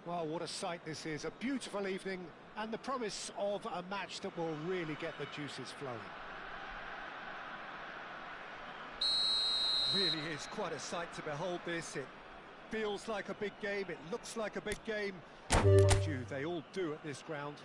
Well, what a sight this is. A beautiful evening and the promise of a match that will really get the juices flowing. Really is quite a sight to behold this. It feels like a big game, it looks like a big game. Mind you, they all do at this ground.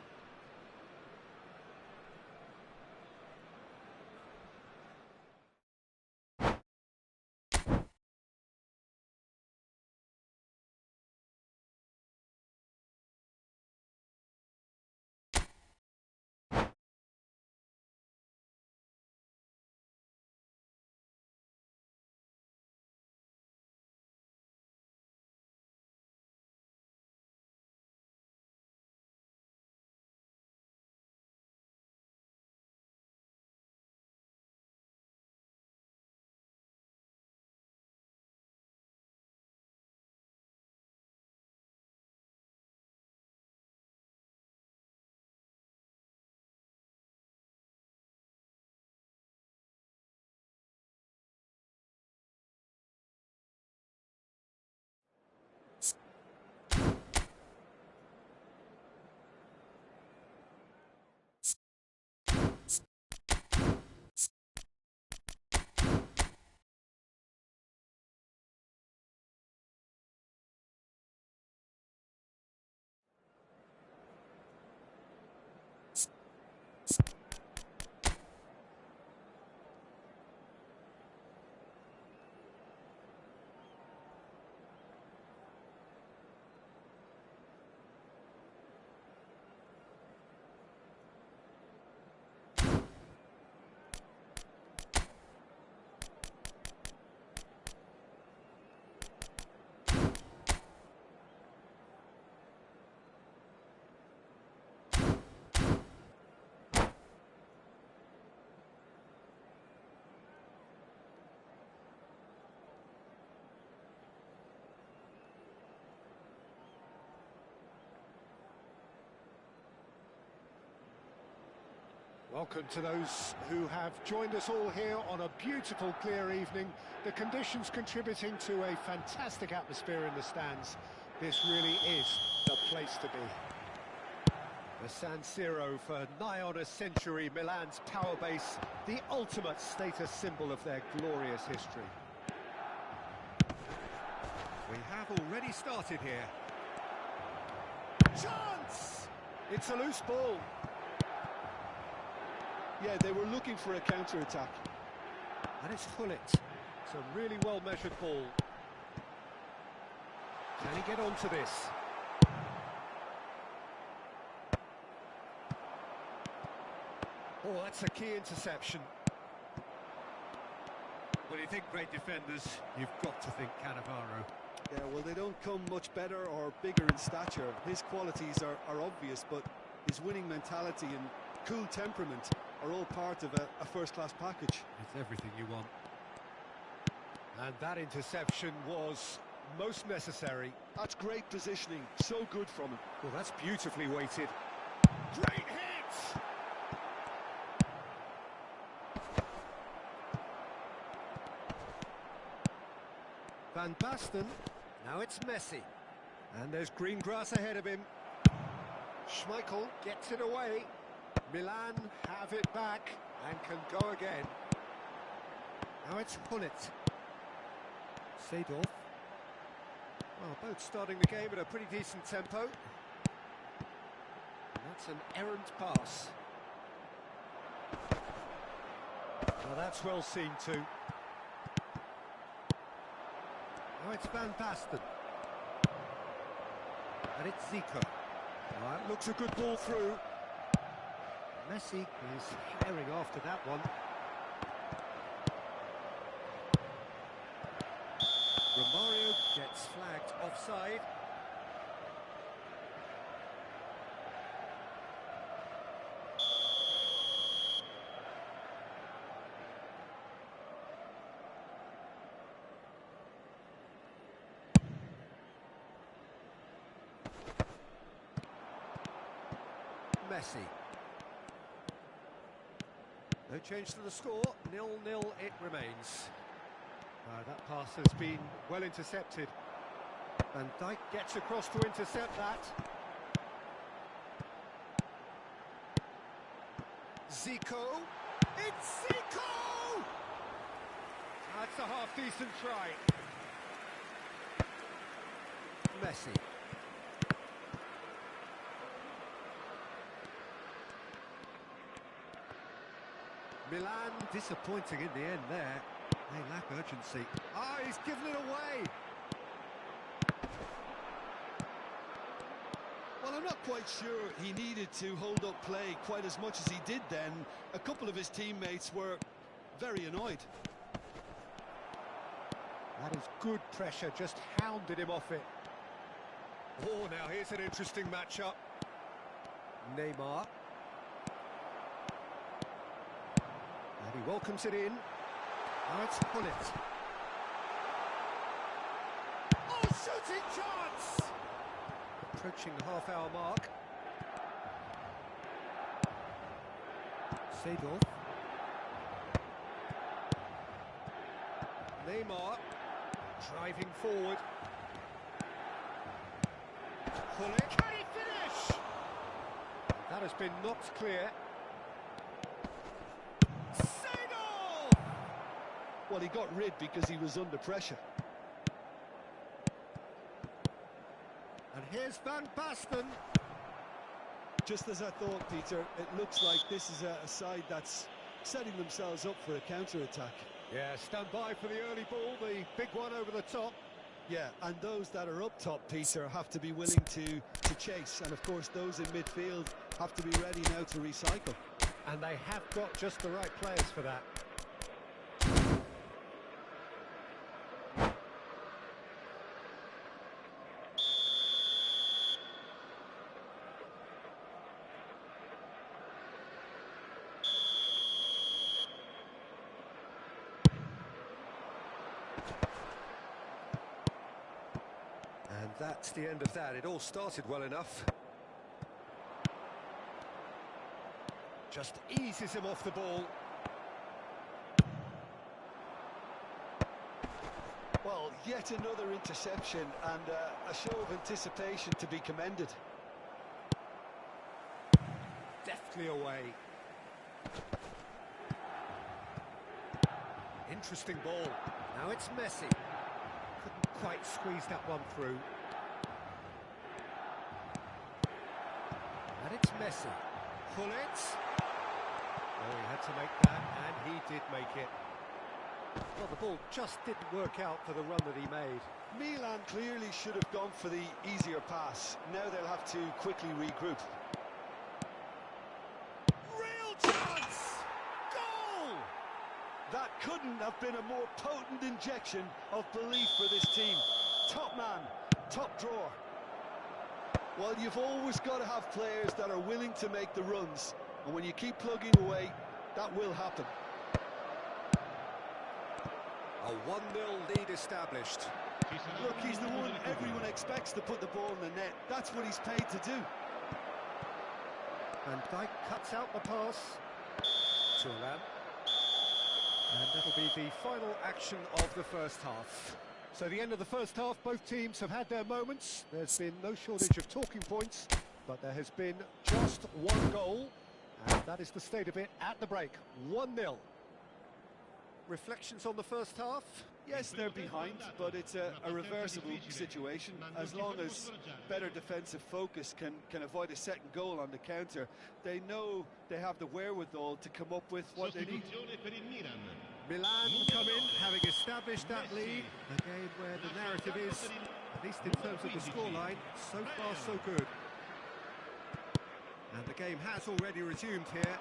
Welcome to those who have joined us all here on a beautiful, clear evening. The conditions contributing to a fantastic atmosphere in the stands. This really is the place to be. The San Siro for nigh on a century, Milan's power base, the ultimate status symbol of their glorious history. We have already started here. Chance! It's a loose ball. Yeah, they were looking for a counter-attack. And it's Hullet. It's a really well-measured ball. Can he get onto this? Oh, that's a key interception. When you think great defenders, you've got to think Cannavaro. Yeah, well, they don't come much better or bigger in stature. His qualities are obvious, but his winning mentality and cool temperament are all part of a first-class package. It's everything you want. And that interception was most necessary. That's great positioning, so good from him. Well, that's beautifully weighted. Great hit! Van Basten. Now it's Messi. And there's green grass ahead of him. Schmeichel gets it away. Milan have it back and can go again. Now it's Hullet. Seedorf. Well, both starting the game at a pretty decent tempo. And that's an errant pass. Well, that's well seen too. Now it's Van Basten. And it's Zico. That looks a good ball through. Messi is herring after that one. Romario gets flagged offside. Messi. No change to the score, 0-0 it remains. That pass has been well intercepted. Van Dijk gets across to intercept that. Zico. It's Zico! That's a half-decent try. Messi. Milan disappointing in the end there. They lack urgency. Ah, he's given it away. Well, I'm not quite sure he needed to hold up play quite as much as he did then. A couple of his teammates were very annoyed. That is good pressure, just hounded him off it. Oh, now here's an interesting matchup. Neymar. And he welcomes it in. Now it's Hullet. Oh, shooting chance! Approaching the half-hour mark. Seedorf. Neymar driving forward. Hullet. Can he finish? That has been knocked clear. Well, he got rid because he was under pressure. And here's Van Basten. Just as I thought, Peter, it looks like this is a side that's setting themselves up for a counter-attack. Yeah, stand by for the early ball, the big one over the top. Yeah, and those that are up top, Peter, have to be willing to chase. And, of course, those in midfield have to be ready now to recycle. And they have got just the right players for that. And that's the end of that. It all started well enough. Just eases him off the ball. Well, yet another interception and a show of anticipation to be commended. Deftly away. Interesting ball. Now it's Messi. Couldn't quite squeeze that one through. And it's Messi. Pull it. Oh, he had to make that, and he did make it. Well, the ball just didn't work out for the run that he made. Milan clearly should have gone for the easier pass. Now they'll have to quickly regroup. Real chance! Goal! That couldn't have been a more potent injection of belief for this team. Top man, top drawer. Well, you've always got to have players that are willing to make the runs. And when you keep plugging away, that will happen. A 1-0 lead established. Look, he's the one everyone expects to put the ball in the net. That's what he's paid to do. Van Dijk cuts out the pass to Milan. And that'll be the final action of the first half. So the end of the first half, both teams have had their moments. There's been no shortage of talking points, but there has been just one goal, and that is the state of it at the break. 1-0. Reflections on the first half? Yes, they're behind, but it's a reversible situation. As long as better defensive focus can avoid a second goal on the counter, they know they have the wherewithal to come up with what they need. Milan come in, having established that lead. A game where the narrative is, at least in terms of the scoreline, so far so good. And the game has already resumed here.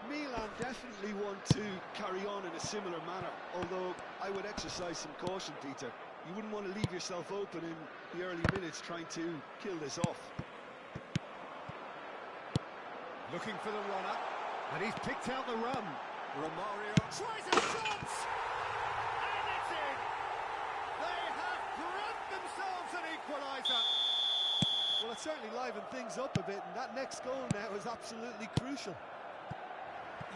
Milan definitely want to carry on in a similar manner, although I would exercise some caution, Peter. You wouldn't want to leave yourself open in the early minutes trying to kill this off. Looking for the runner, and he's picked out the run. Romario tries a shot, and it's in! They have grabbed themselves an equaliser. Well, it certainly livened things up a bit, and that next goal now is absolutely crucial.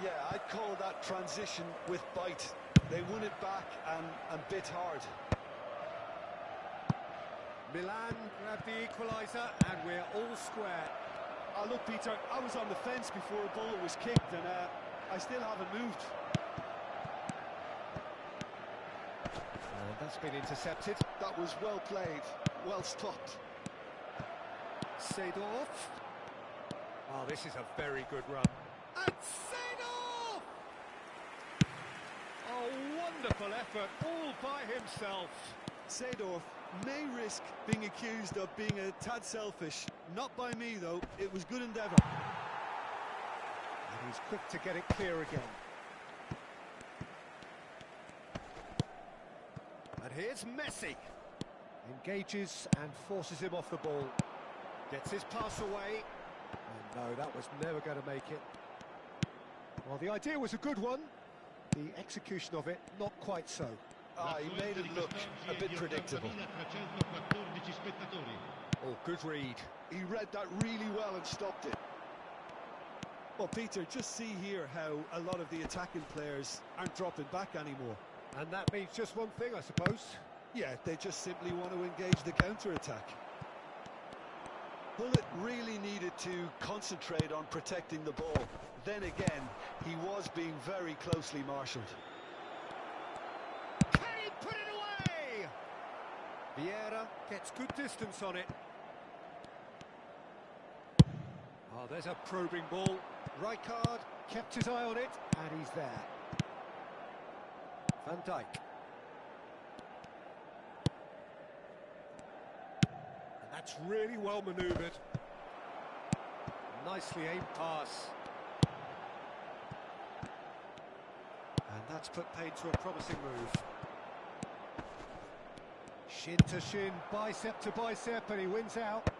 Yeah, I'd call that transition with bite. They won it back and bit hard. Milan grabbed the equaliser, and we're all square. Look, Peter, I was on the fence before a ball was kicked, and I still haven't moved. That's been intercepted. That was well played, well stopped. Seedorf. Oh, this is a very good run. And Seedorf! Oh, wonderful effort, all by himself. Seedorf may risk being accused of being a tad selfish. Not by me, though. It was good endeavour. And he's quick to get it clear again. And here's Messi. Engages and forces him off the ball. Gets his pass away. And no, that was never going to make it. Well, the idea was a good one. The execution of it, not quite so. He made it look a bit predictable. Oh, good read. He read that really well and stopped it. Well, Peter, just see here how a lot of the attacking players aren't dropping back anymore. And that means just one thing, I suppose. Yeah, they just simply want to engage the counter-attack. Bullet really needed to concentrate on protecting the ball. Then again, he was being very closely marshalled. Can he put it away? Vieira gets good distance on it. Oh, there's a probing ball. Rijkaard kept his eye on it, and he's there. Van Dijk. And that's really well manoeuvred. Nicely aimed pass. And that's put paid to a promising move. Shin to shin, bicep to bicep, and he wins out.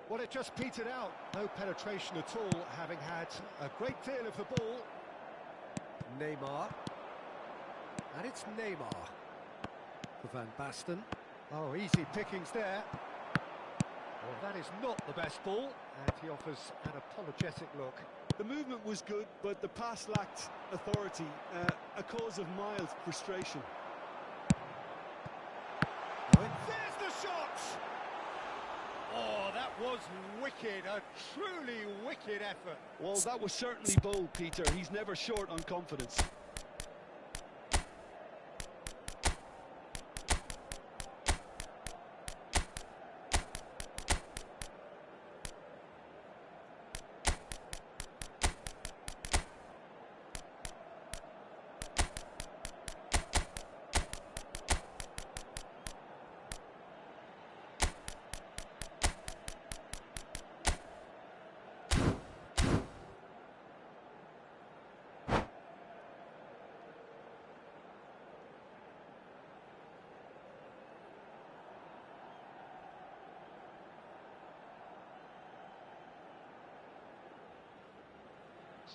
Well, it just petered out. No penetration at all, having had a great deal of the ball. Neymar. And it's Neymar for Van Basten. Oh, easy pickings there. Well, that is not the best ball, and he offers an apologetic look. The movement was good, but the pass lacked authority, a cause of mild frustration. There's the shot! Oh, that was wicked, a truly wicked effort. Well, that was certainly bold, Peter. He's never short on confidence.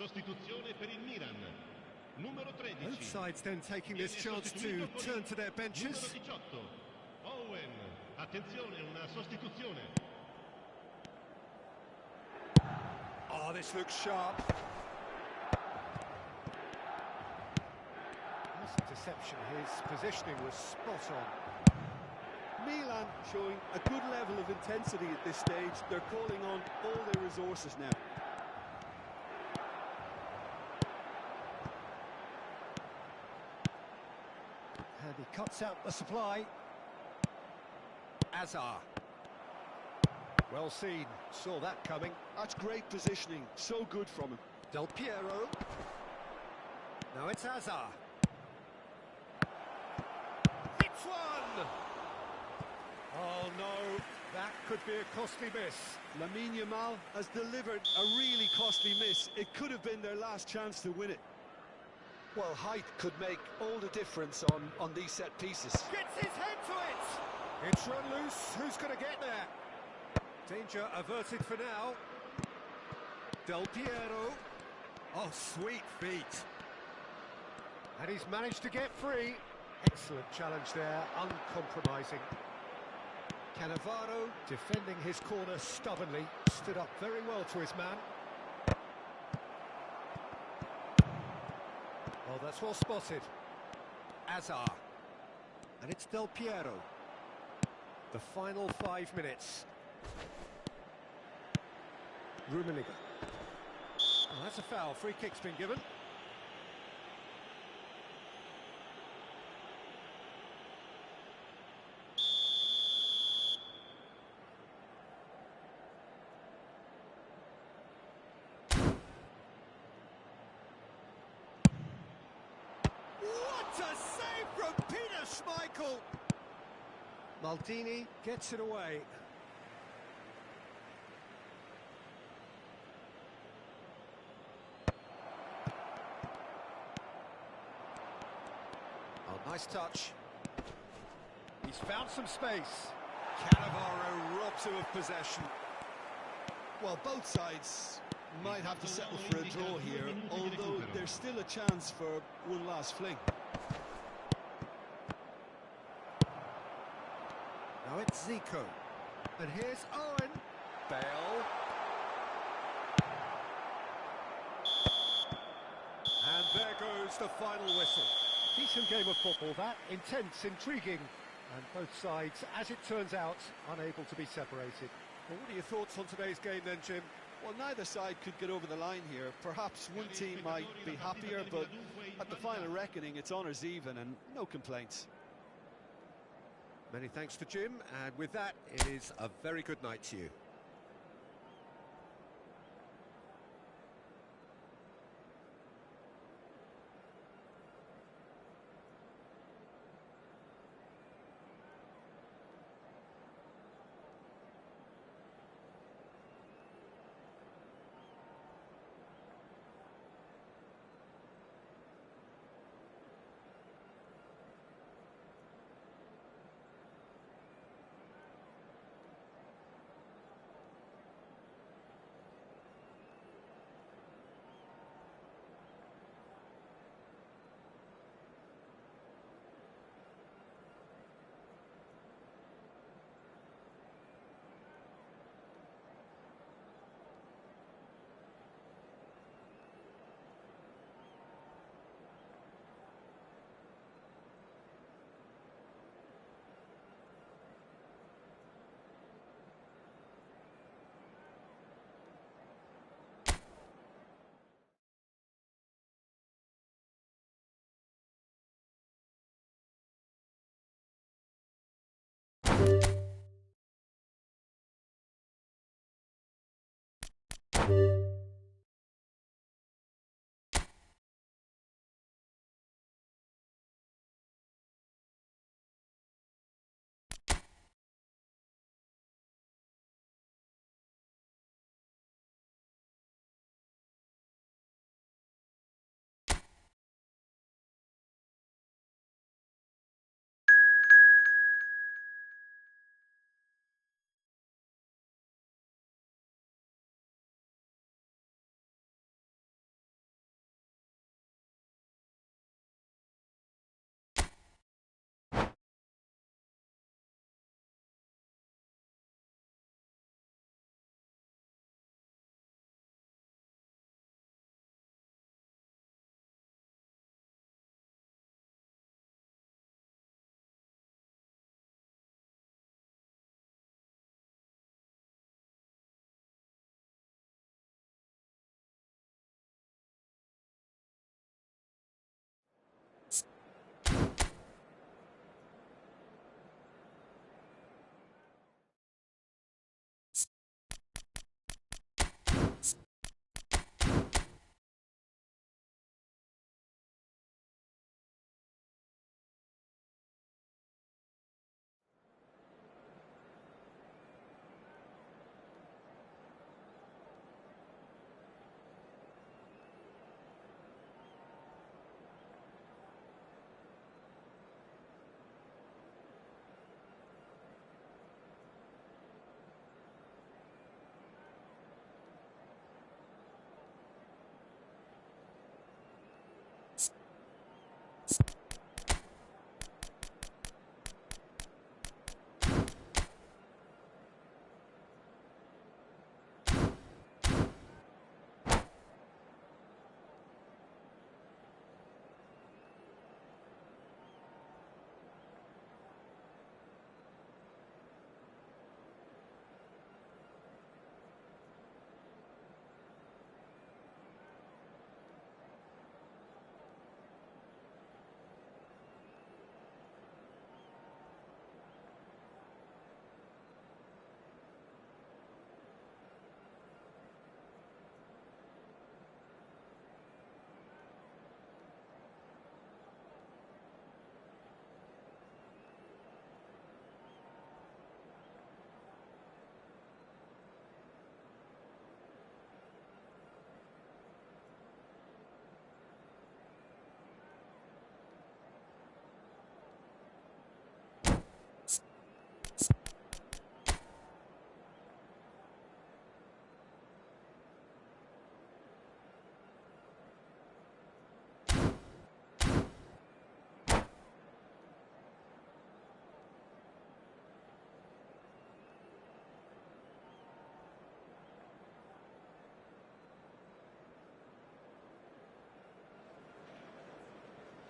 Sostituzione per il Milan. Numero 13. Both sides then taking this chance to turn to their benches. Numero 18. Owen. Attenzione, una sostituzione. Oh, this looks sharp. Nice interception. His positioning was spot on. Milan showing a good level of intensity at this stage. They're calling on all their resources now. And he cuts out the supply. Azar. Well seen, saw that coming. That's great positioning, so good from him. Del Piero. Now it's Azar. It's one! Oh no, that could be a costly miss. Lamine Yamal has delivered a really costly miss. It could have been their last chance to win it. Well, height could make all the difference on these set pieces. Gets his head to it! It's run loose, who's going to get there? Danger averted for now. Del Piero. Oh, sweet feet. And he's managed to get free. Excellent challenge there, uncompromising. Cannavaro defending his corner stubbornly. Stood up very well to his man. Oh, that's well spotted. Azar. And it's Del Piero. The final 5 minutes. Rummenigge. Oh, that's a foul. Free kick's been given. What a save from Peter Schmeichel! Maldini gets it away. Oh, nice touch. He's found some space. Cannavaro robs him of possession. Well, both sides might have to settle for a draw here, although there's still a chance for one last fling. Now it's Zico. And here's Owen. Bale. And there goes the final whistle. Decent game of football, that. Intense, intriguing. And both sides, as it turns out, unable to be separated. Well, what are your thoughts on today's game then, Jim? Well, neither side could get over the line here. Perhaps one team might be happier, but at the final reckoning, it's honours even and no complaints. Many thanks to Jim, and with that, it is a very good night to you.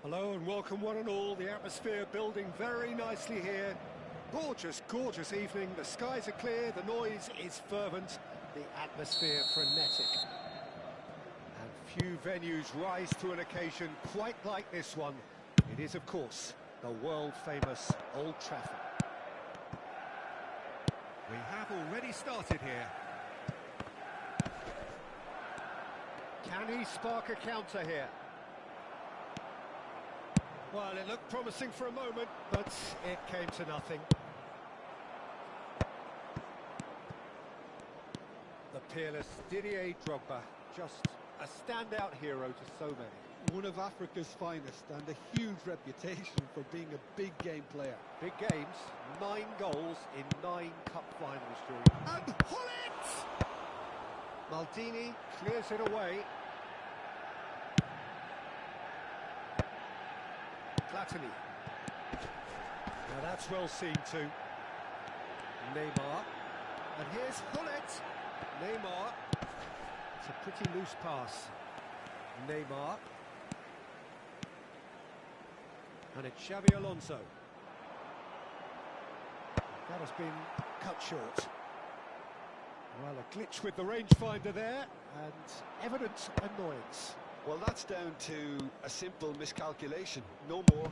Hello and welcome one and all. The atmosphere building very nicely here. Gorgeous, gorgeous evening. The skies are clear, the noise is fervent, the atmosphere frenetic. And few venues rise to an occasion quite like this one. It is, of course, the world-famous Old Trafford. We have already started here. Can he spark a counter here? Well, it looked promising for a moment, but it came to nothing. The peerless Didier Drogba, just a standout hero to so many. One of Africa's finest and a huge reputation for being a big game player. Big games, 9 goals in 9 cup finals during. And Hullet! Maldini clears it away. Platini. Now that's well seen too. Neymar. And here's Hullet. Neymar. It's a pretty loose pass. Neymar. And it's Xabi Alonso. That has been cut short. Well, a glitch with the rangefinder there, and evident annoyance. Well, that's down to a simple miscalculation, no more.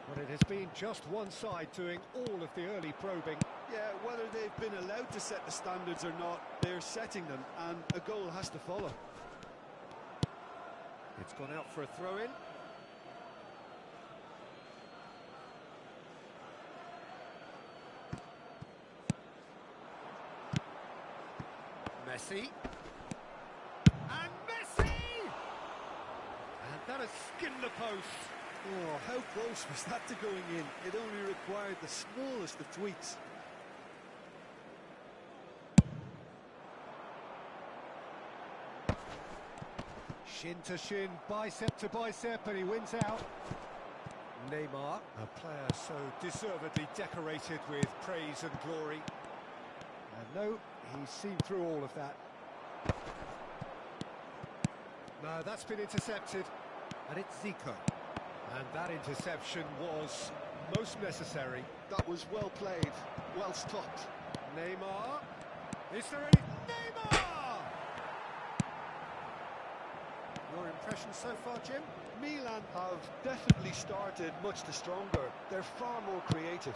But it has been just one side doing all of the early probing. Yeah, whether they've been allowed to set the standards or not, they're setting them, and a goal has to follow. It's gone out for a throw-in. Messi. And Messi! And that has skinned the post. Oh, how close was that to going in? It only required the smallest of tweaks. Shin to shin, bicep to bicep, and he wins out. Neymar, a player so deservedly decorated with praise and glory. And no, he's seen through all of that. No, that's been intercepted, and it's Zico. And that interception was most necessary. That was well played, well stopped. Neymar, is there any... Neymar! Your impression so far, Jim? Milan have definitely started much the stronger. They're far more creative.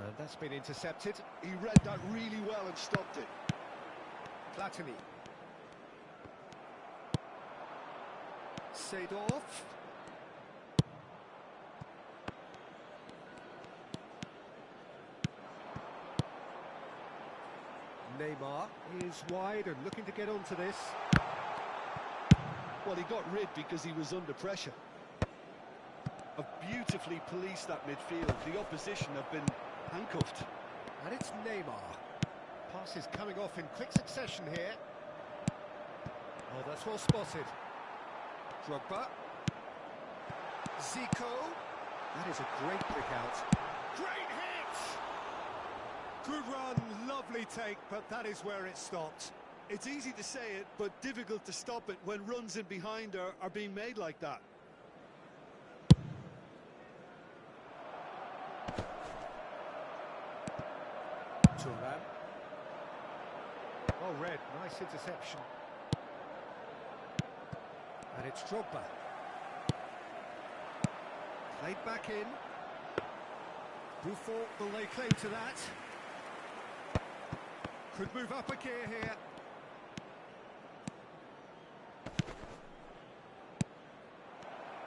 And that's been intercepted. He read that really well and stopped it. Platini. Seedorf. Neymar is wide and looking to get onto this. Well, he got rid because he was under pressure. Have beautifully policed that midfield. The opposition have been handcuffed. And it's Neymar. Pass is coming off in quick succession here. Oh, that's well spotted. Drogba. Zico. That is a great kick out. Great hit! Good run, lovely take, but that is where it stopped. It's easy to say it, but difficult to stop it when runs in behind are being made like that. Thuram. Well read, nice interception. And it's Drogba. Played back in. Buffon will lay claim to that. Could move up a gear here.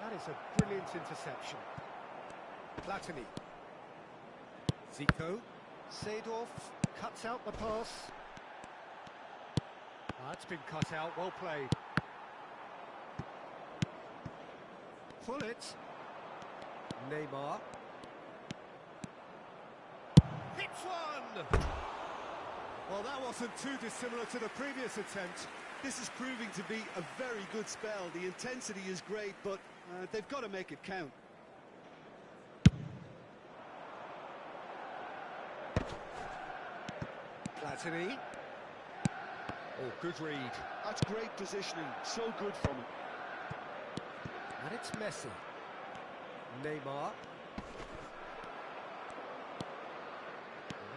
That is a brilliant interception. Platini. Zico. Seedorf cuts out the pass. That's been cut out, well played. Pullet. Neymar. Hits one! Well, that wasn't too dissimilar to the previous attempt. This is proving to be a very good spell. The intensity is great, but they've got to make it count. Platini. Oh, good read. That's great positioning. So good from him. And it's Messi. Neymar.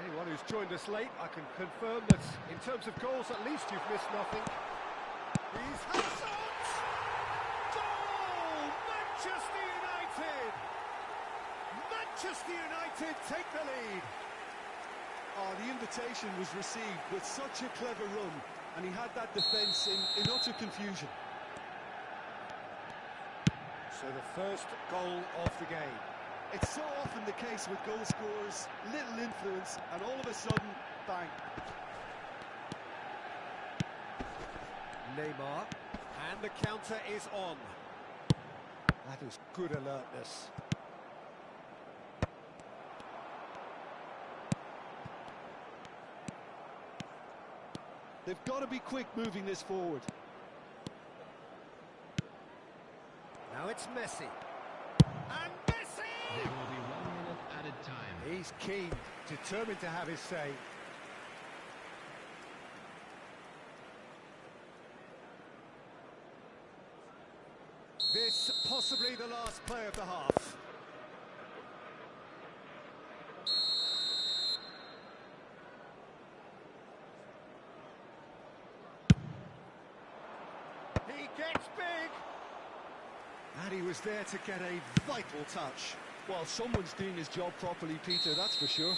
Anyone who's joined us late, I can confirm that in terms of goals, at least you've missed nothing. He's Hazard! Goal! Manchester United! Manchester United take the lead. Oh, the invitation was received with such a clever run, and he had that defence in utter confusion. So the first goal of the game. It's so often the case with goal scorers, little influence, and all of a sudden, bang. Neymar, and the counter is on. That is good alertness. They've got to be quick moving this forward. Now it's Messi. And Messi! There will be 1 minute added time. He's keen, determined to have his say. This possibly the last play of the half. He gets big! And he was there to get a vital touch. Well, someone's doing his job properly, Peter, that's for sure.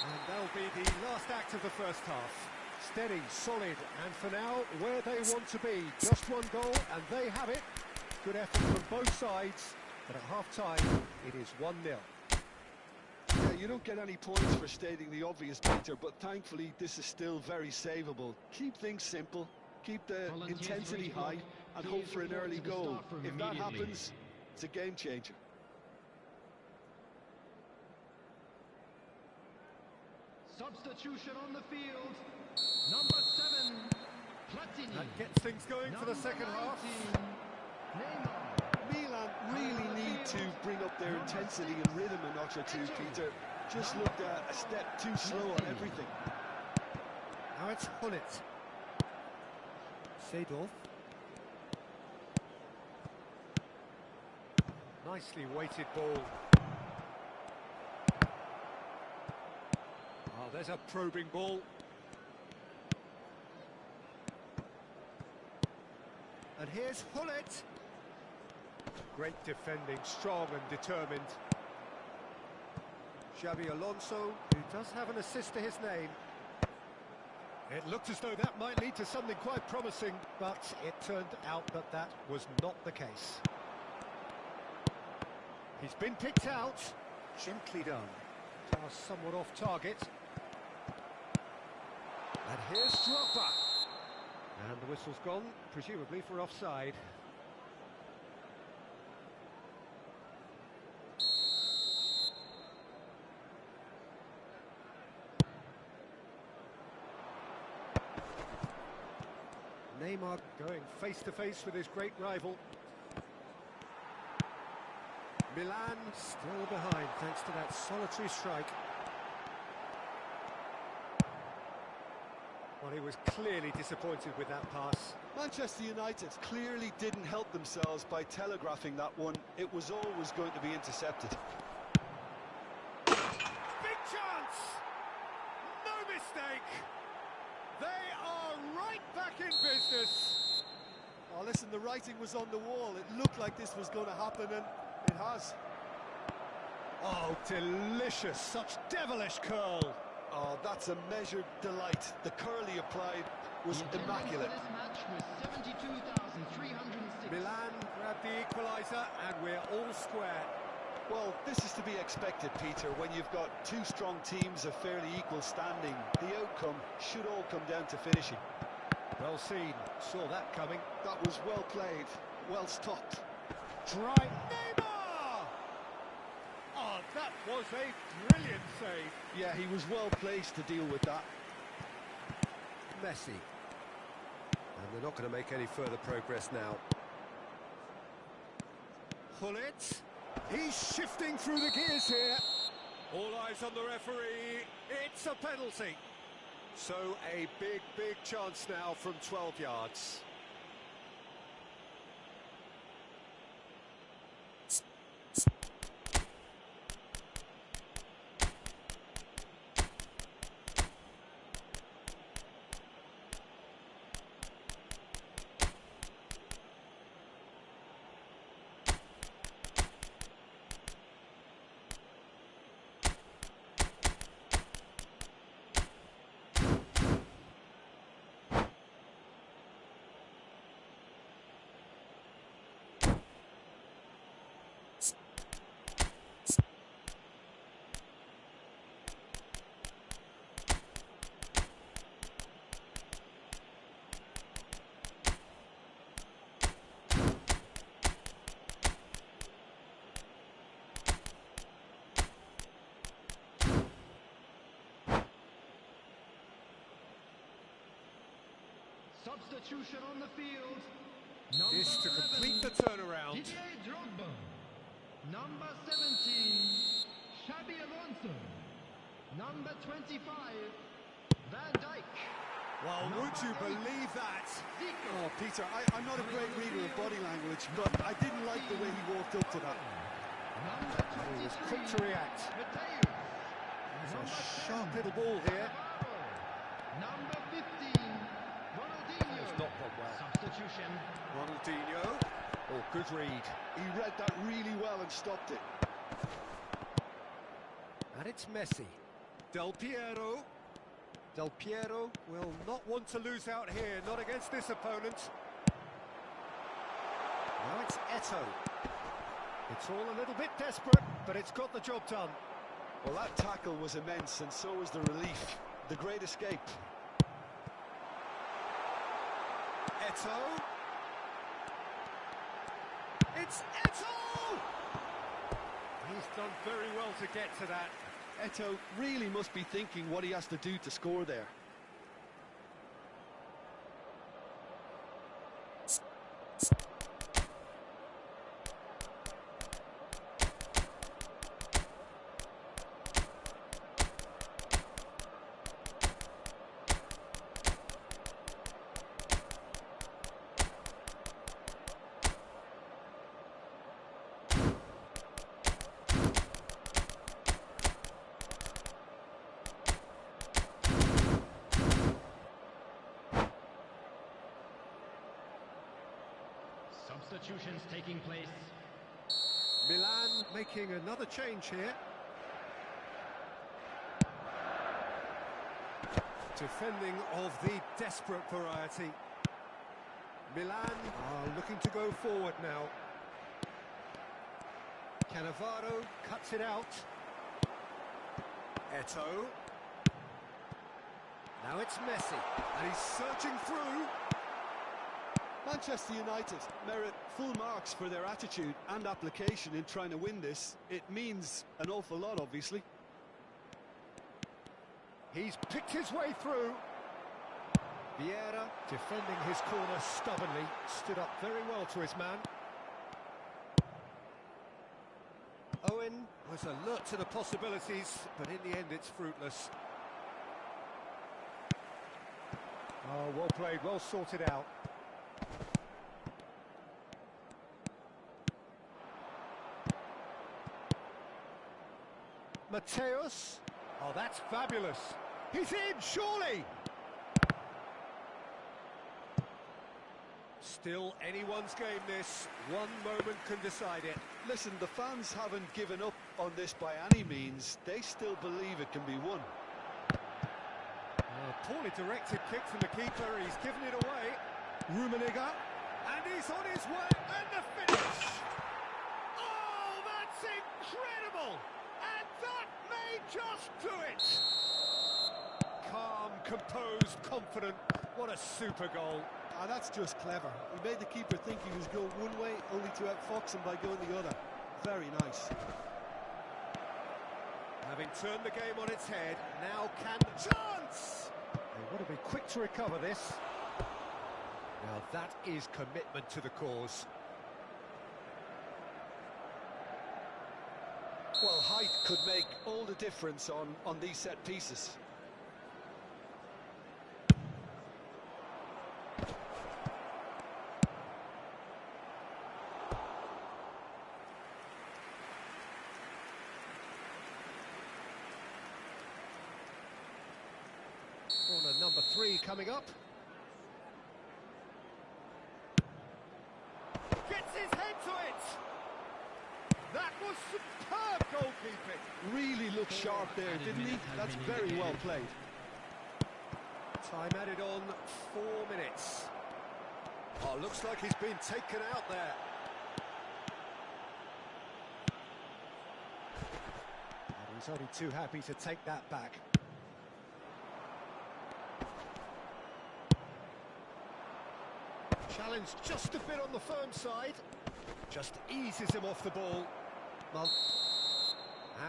And that'll be the last act of the first half. Steady, solid, and for now, where they want to be. Just one goal, and they have it. Good effort from both sides, but at half-time, it is 1-0. Yeah, you don't get any points for stating the obvious, Peter, but thankfully this is still very savable. Keep things simple, keep the intensity high, and hope for an early goal. If that happens, it's a game changer. Substitution on the field. Number 7, Platini. That gets things going for the second half. Milan really need to bring up their intensity and rhythm a notch or two, Peter. Just looked a step too slow on everything. Now it's Hullet. Seedorf. Nicely weighted ball. Oh, there's a probing ball. And here's Hullet. Great defending, strong and determined. Xabi Alonso, who does have an assist to his name. It looked as though that might lead to something quite promising, but it turned out that that was not the case. He's been picked out. Gently done. Pass somewhat off target. And here's Drogba. And the whistle's gone, presumably for offside. Neymar going face-to-face with his great rival. Milan still behind thanks to that solitary strike. Well, he was clearly disappointed with that pass. Manchester United clearly didn't help themselves by telegraphing that one. It was always going to be intercepted. Big chance! No mistake! They are right back in business. Oh, listen, the writing was on the wall. It looked like this was going to happen, and it has. Oh, delicious. Such devilish curl. Oh, that's a measured delight. The curl he applied was immaculate. This match was 72,306. Milan grabbed the equaliser, and we're all square. Well, this is to be expected, Peter, when you've got two strong teams of fairly equal standing. The outcome should all come down to finishing. Well seen. Saw that coming. That was well played, well stopped. Try Neymar! Oh, that was a brilliant save. Yeah, he was well placed to deal with that. Messi. And they're not going to make any further progress now. Hullet. He's shifting through the gears here. All eyes on the referee. It's a penalty. So a big chance now from 12 yards. Substitution on the field. This to complete the turnaround. Didier Drogba. Number 17, Xabi Alonso. Number 25, Van Dijk. Well, would you believe that? Oh, Peter, I'm not a great reader of body language, but I didn't like the way he walked up to that. Number He was 23, quick to react. Mateus. It's a sharp little ball here. Number 15, Ronaldinho. It's not gone well. Substitution. Ronaldinho. Oh, Good read. He read that really well and stopped it. And it's Messi. Del Piero. Del Piero will not want to lose out here, not against this opponent. Now it's Eto'o. It's all a little bit desperate, but it's got the job done. Well, that tackle was immense, and so was the relief. The great escape. Eto'o. It's Eto'o! He's done very well to get to that. Eto'o really must be thinking what he has to do to score there. Substitutions taking place. Milan making another change here. Defending of the desperate variety. Milan are looking to go forward now. Cannavaro cuts it out. Eto'o. Now it's Messi, and he's searching through. Manchester United merit full marks for their attitude and application in trying to win this. It means an awful lot, obviously. He's picked his way through. Vieira defending his corner stubbornly, stood up very well to his man. Owen was alert to the possibilities, but in the end it's fruitless. Oh, well played, well sorted out. Mateus. Oh, that's fabulous. He's in, surely! Still anyone's game this. One moment can decide it. Listen, the fans haven't given up on this by any means. They still believe it can be won. Poorly directed kick from the keeper. He's given it away. Rummenigge. And he's on his way. And the finish! Oh, that's incredible! And that may just do it! Calm, composed, confident. What a super goal. Ah, that's just clever. He made the keeper think he was going one way, only to outfox him by going the other. Very nice. Having turned the game on its head, now can... Chance! They want to be quick to recover this. Now that is commitment to the cause. Well, height could make all the difference on these set pieces. Corner number 3 coming up. Gets his head to it! That was superb goalkeeping. Really looked sharp there, didn't he? That's very well played. Time added on, 4 minutes. Oh, looks like he's been taken out there. And he's only too happy to take that back. Challenge just a bit on the firm side. Just eases him off the ball. Well,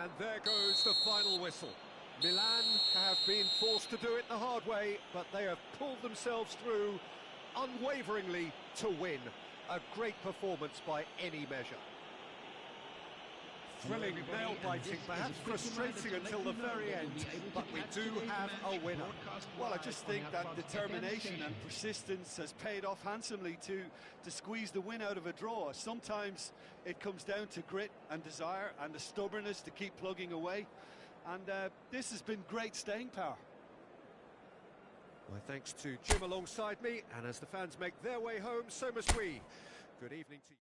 and there goes the final whistle. Milan have been forced to do it the hard way, but they have pulled themselves through unwaveringly to win. A great performance by any measure. Thrilling, nail-biting, perhaps frustrating until the very end, but we do have a winner. Well, I just think that determination and persistence has paid off handsomely to squeeze the win out of a draw. Sometimes it comes down to grit and desire and the stubbornness to keep plugging away. And this has been great staying power. My thanks to Jim alongside me, and as the fans make their way home, so must we. Good evening to you.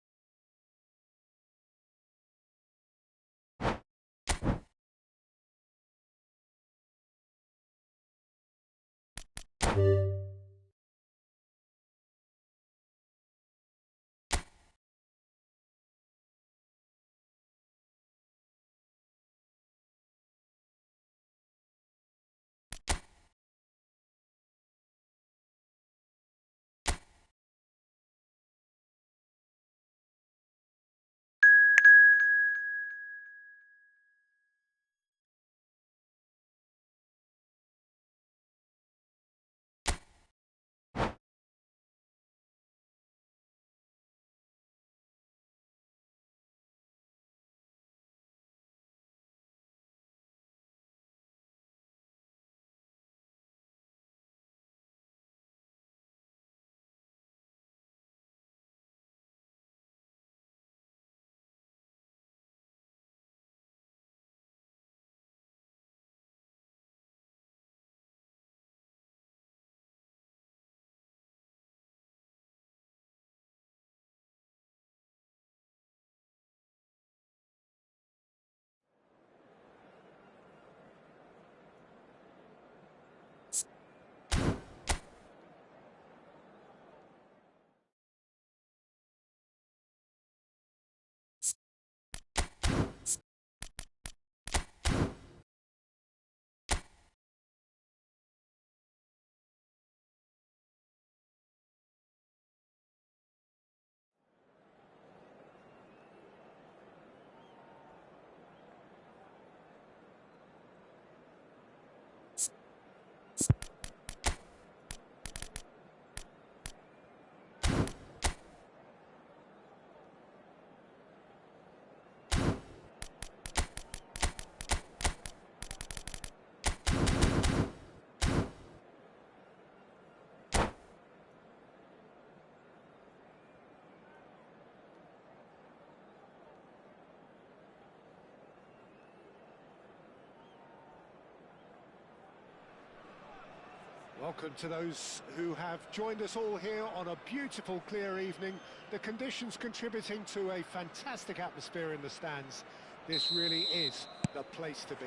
Welcome to those who have joined us all here on a beautiful, clear evening. The conditions contributing to a fantastic atmosphere in the stands. This really is the place to be.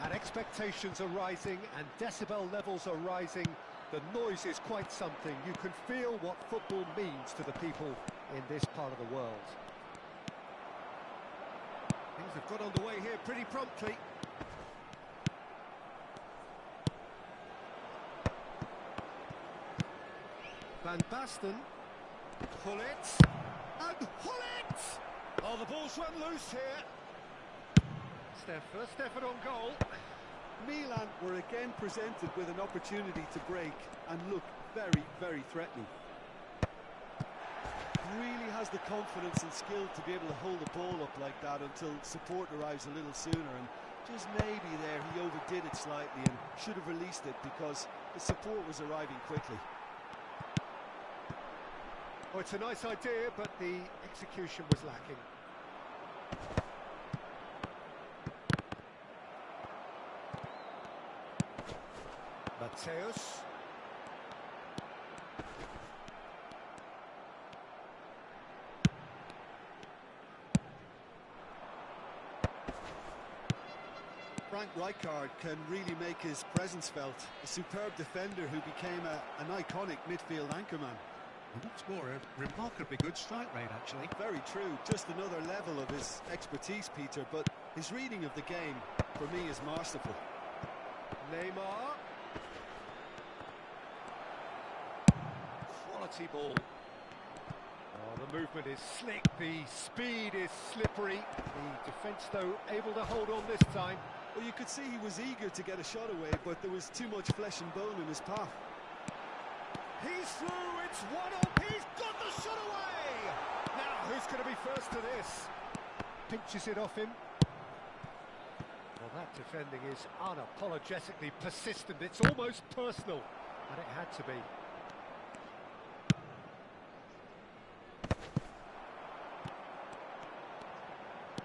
And expectations are rising and decibel levels are rising. The noise is quite something. You can feel what football means to the people in this part of the world. Things have got underway here pretty promptly. Van Basten, pull it, and pull it! Oh, the ball's run loose here. First effort on goal. Milan were again presented with an opportunity to break and look very, very threatening. Really has the confidence and skill to be able to hold the ball up like that until support arrives a little sooner, and just maybe there he overdid it slightly and should have released it because the support was arriving quickly. Oh, it's a nice idea, but the execution was lacking. Mateus. Frank Rijkaard can really make his presence felt. A superb defender who became an iconic midfield anchorman. What's more, a remarkably good strike rate, actually. Very true. Just another level of his expertise, Peter, but his reading of the game, for me, is masterful. Neymar. Quality ball. Oh, the movement is slick, the speed is slippery. The defence, though, able to hold on this time. Well, you could see he was eager to get a shot away, but there was too much flesh and bone in his path. He's through, it's 1-0, he's got the shot away! Now, who's going to be first to this? Pinches it off him. Well, that defending is unapologetically persistent, it's almost personal, and it had to be.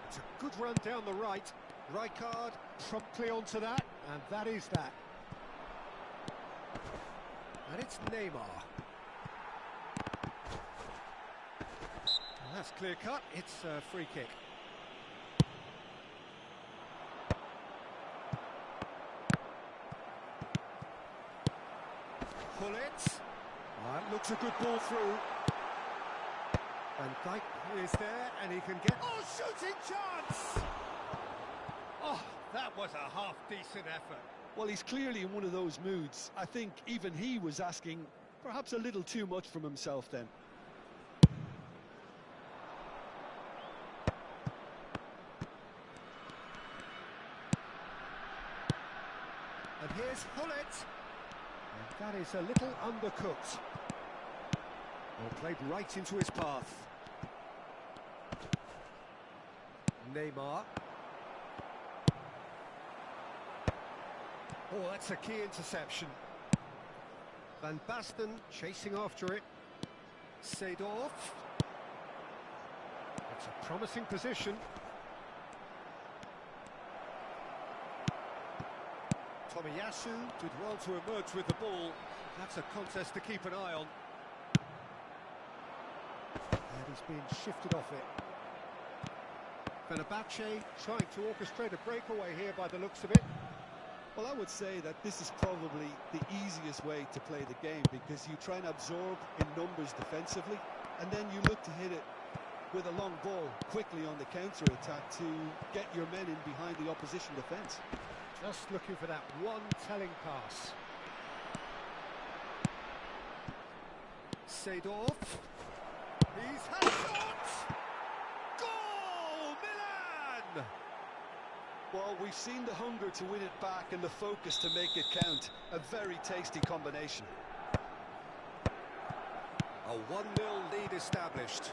It's a good run down the right. Rijkaard promptly onto that, and that is that. And it's Neymar. Well, that's clear cut, it's a free kick. Pull it. That looks a good ball through. Van Dijk is there, and he can get... Oh, shooting chance! Oh, that was a half-decent effort. Well, he's clearly in one of those moods. I think even he was asking perhaps a little too much from himself then. And here's Hullet. And that is a little undercooked. Well, played right into his path. Neymar. Oh, that's a key interception. Van Basten chasing after it. Seedorf. That's a promising position. Tomiyasu did well to emerge with the ball. That's a contest to keep an eye on. And he's been shifted off it. Fenerbahce trying to orchestrate a breakaway here by the looks of it. Well, I would say that this is probably the easiest way to play the game, because you try and absorb in numbers defensively, and then you look to hit it with a long ball quickly on the counter-attack to get your men in behind the opposition defence. Just looking for that one telling pass. Seedorf. He's had a shot! Goal! Milan! Well, we've seen the hunger to win it back and the focus to make it count. A very tasty combination. A 1-0 lead established.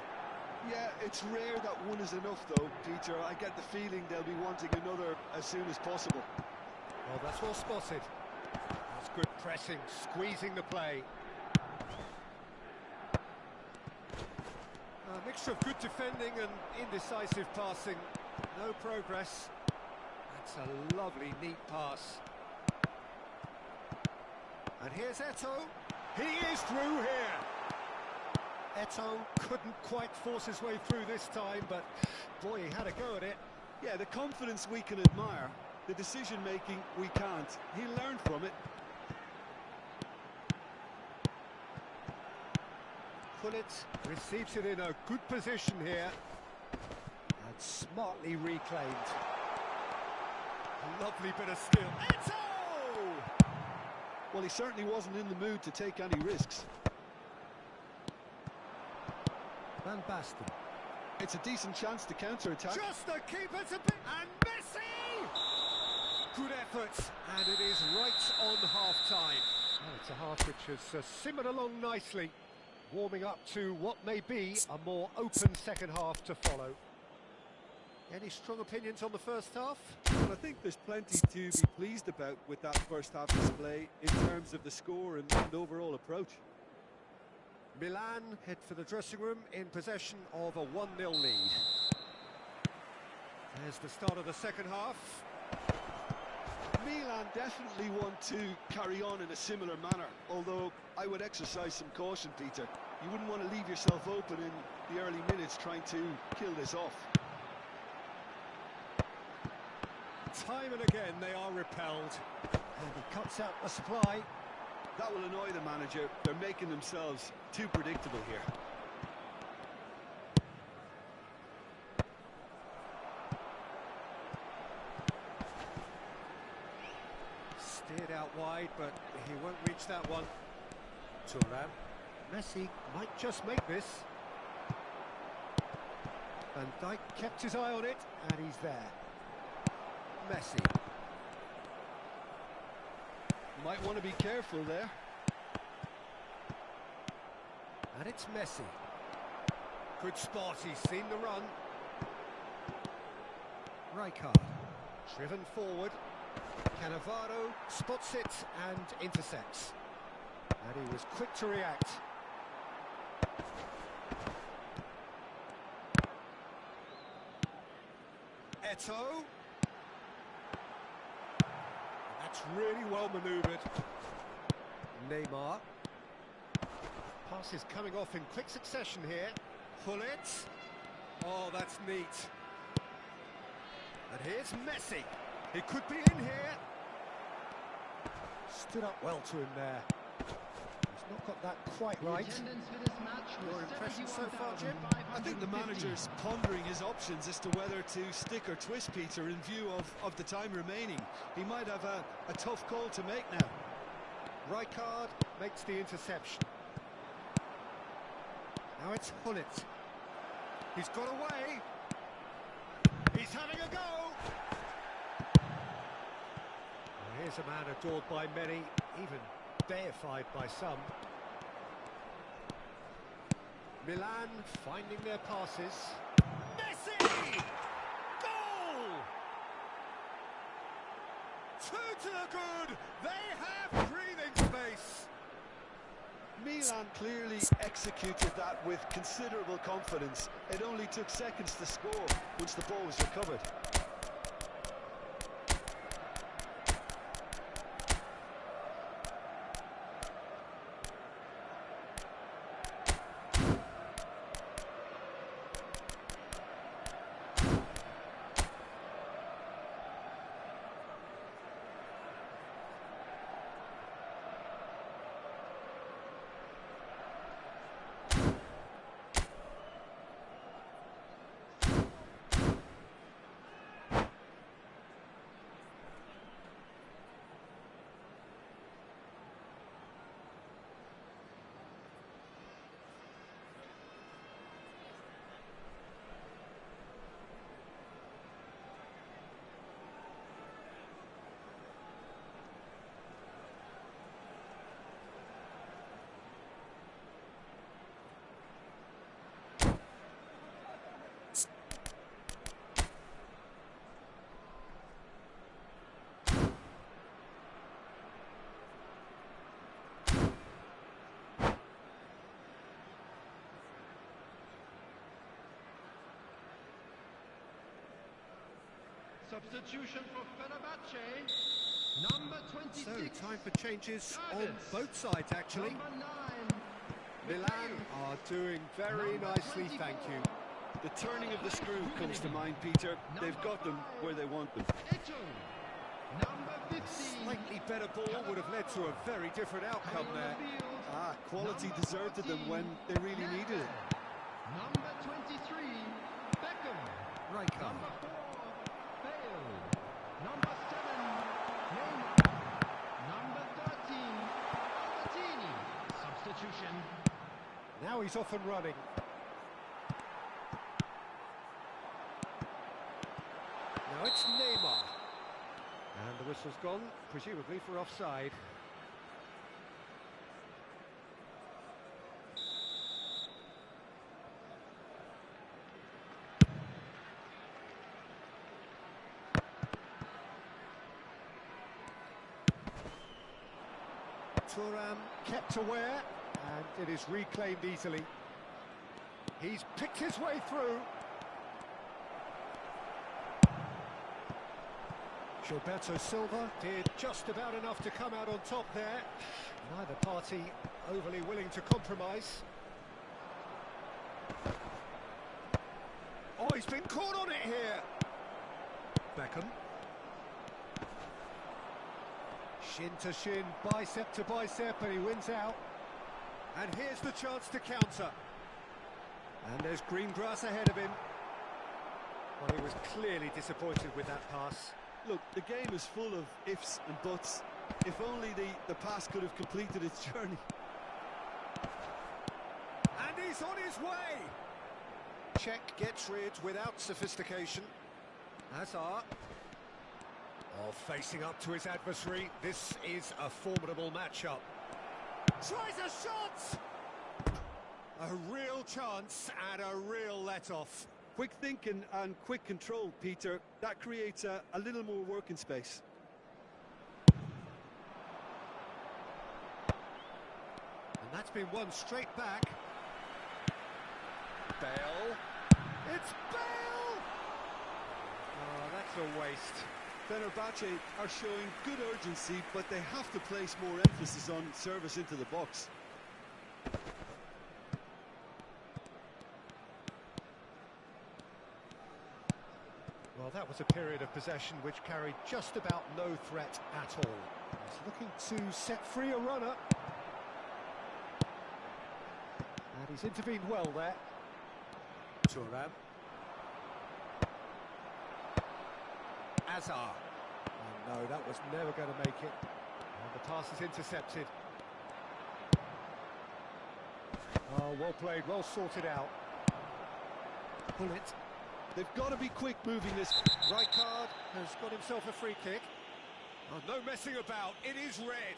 Yeah, it's rare that one is enough, though, Peter. I get the feeling they'll be wanting another as soon as possible. Well, that's well spotted. That's good pressing, squeezing the play. A mixture of good defending and indecisive passing. No progress. It's a lovely, neat pass. And here's Eto'o. He is through here. Eto'o couldn't quite force his way through this time, but boy, he had a go at it. Yeah, the confidence we can admire, the decision-making we can't. He learned from it. Gullit receives it in a good position here. And smartly reclaimed. A lovely bit of skill. Eto'o! Well, he certainly wasn't in the mood to take any risks. Van Basten. It's a decent chance to counter-attack. Just the keeper to beat. And Messi! Good effort. And it is right on half-time. Well, it's a half which has simmered along nicely, warming up to what may be a more open second half to follow. Any strong opinions on the first half? Well, I think there's plenty to be pleased about with that first half display in terms of the score and overall approach. Milan head for the dressing room in possession of a 1-0 lead. There's the start of the second half. Milan definitely want to carry on in a similar manner, although I would exercise some caution, Peter. You wouldn't want to leave yourself open in the early minutes trying to kill this off. Time and again they are repelled. And he cuts out the supply. That will annoy the manager. They're making themselves too predictable here. Steered out wide, but he won't reach that one. Thuram. Messi might just make this. Van Dijk kept his eye on it, and he's there. Messi. Might want to be careful there. And it's Messi. Good spot, he's seen the run. Rijkaard. Driven forward. Cannavaro spots it and intercepts. And he was quick to react. Eto'o. That's really well manoeuvred. Neymar. Pass is coming off in quick succession here. Gullit. Oh, that's neat. And here's Messi. He could be in here. Stood up well to him there. He's not got that quite right. Your impression so far, Jim? I think the manager's pondering his options as to whether to stick or twist, Peter, in view of the time remaining. He might have a tough call to make now. Rijkaard makes the interception. Now it's Gullit. He's got away. He's having a go. Well, here's a man adored by many, even deified by some. Milan finding their passes. Messi! Goal! 2 to the good. They have breathing space. Milan clearly executed that with considerable confidence. It only took seconds to score once the ball was recovered. Substitution for Fenerbahce. Number 26. So, time for changes on both sides, actually. Number 9. Milan are doing very nicely, thank you. The turning of the screw comes to mind, Peter. They've got them where they want them. Number 15. Slightly better ball would have led to a very different outcome there. Quality deserted them when they really needed it. Number 23. Beckham. Rijkaard. Number 4. Bale. Number 7. Neymar. Number 13. Albertini. Substitution. Now he's off and running. Now it's Neymar. And the whistle's gone, presumably for offside. Thuram kept aware, and it is reclaimed easily. He's picked his way through. Gilberto Silva did just about enough to come out on top there. Neither party overly willing to compromise. Oh, he's been caught on it here. Beckham. Shin to shin, bicep to bicep, and he wins out. And here's the chance to counter. And there's green grass ahead of him. Well, he was clearly disappointed with that pass. Look, the game is full of ifs and buts. If only the pass could have completed its journey. And he's on his way. Czech gets rid without sophistication. Hazard. Oh, facing up to his adversary. This is a formidable matchup. Tries a shot! A real chance and a real let-off. Quick thinking and quick control, Peter. That creates a little more working space. And that's been won straight back. Bale. It's Bale! Oh, that's a waste. Fenerbahce are showing good urgency, but they have to place more emphasis on service into the box. Well, that was a period of possession which carried just about no threat at all. He's looking to set free a runner. And he's intervened well there. Thuram. Hazard. Oh, no, that was never going to make it. And the pass is intercepted. Oh, well played, well sorted out. Bullet. They've got to be quick moving this. Rijkaard has got himself a free kick. Oh, no messing about, it is red.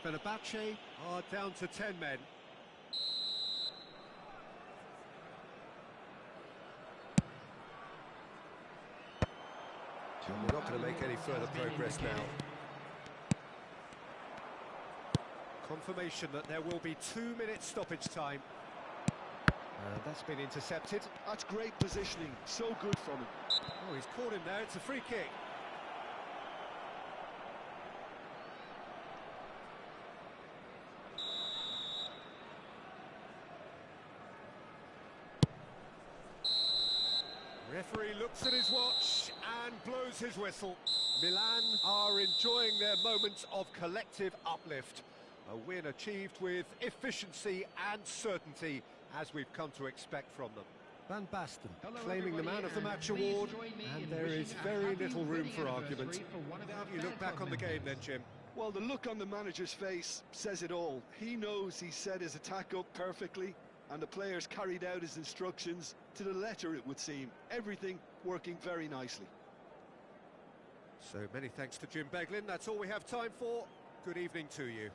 Fenerbahce are down to 10 men. And we're not going to make any further progress now. Confirmation that there will be 2 minutes stoppage time. And that's been intercepted. That's great positioning, so good from him. Oh, he's caught him there, it's a free kick. Referee looks at his watch and blows his whistle. Milan are enjoying their moment of collective uplift. A win achieved with efficiency and certainty, as we've come to expect from them. Van Basten claiming the Man of the Match award, and there is very little room for argument. How do you look back on the game then, Jim? Well, the look on the manager's face says it all. He knows he set his attack up perfectly, and the players carried out his instructions to the letter, it would seem. Everything working very nicely. So many thanks to Jim Beglin. That's all we have time for. Good evening to you.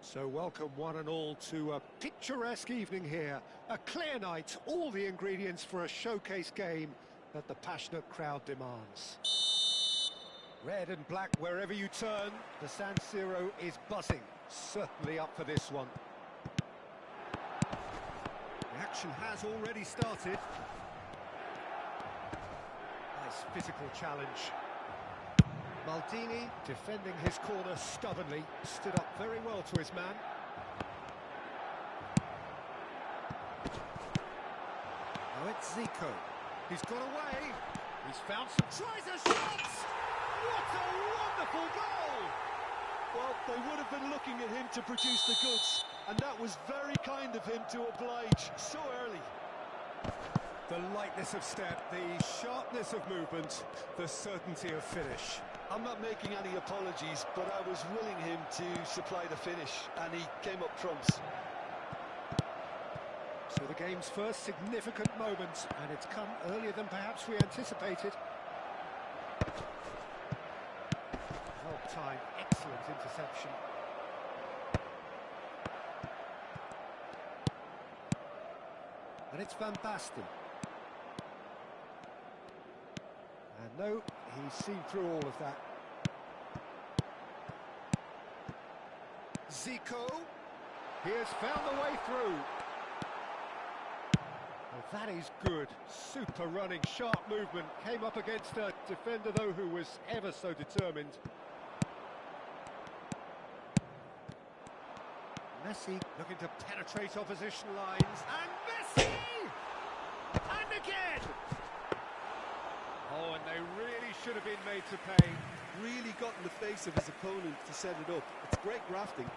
So welcome one and all to a picturesque evening here. A clear night, all the ingredients for a showcase game that the passionate crowd demands. Red and black wherever you turn, the San Siro is buzzing. Certainly up for this one. The action has already started. Nice physical challenge. Maldini, defending his corner stubbornly, stood up very well to his man. Now it's Zico. He's got away. He's found some... Tries a shot! What a wonderful goal! Well, they would have been looking at him to produce the goods, and that was very kind of him to oblige so early. The lightness of step, the sharpness of movement, the certainty of finish. I'm not making any apologies, but I was willing him to supply the finish, and he came up trumps. So the game's first significant moment, and it's come earlier than perhaps we anticipated. Well timed, excellent interception. And it's Van Basten. And no, he's seen through all of that. Zico, he has found the way through. Well, that is good. Super running, sharp movement. Came up against a defender, though, who was ever so determined. Messi looking to penetrate opposition lines. And Messi! And again! Oh, and they really should have been made to pay. Really got in the face of his opponent to set it up. It's great grafting.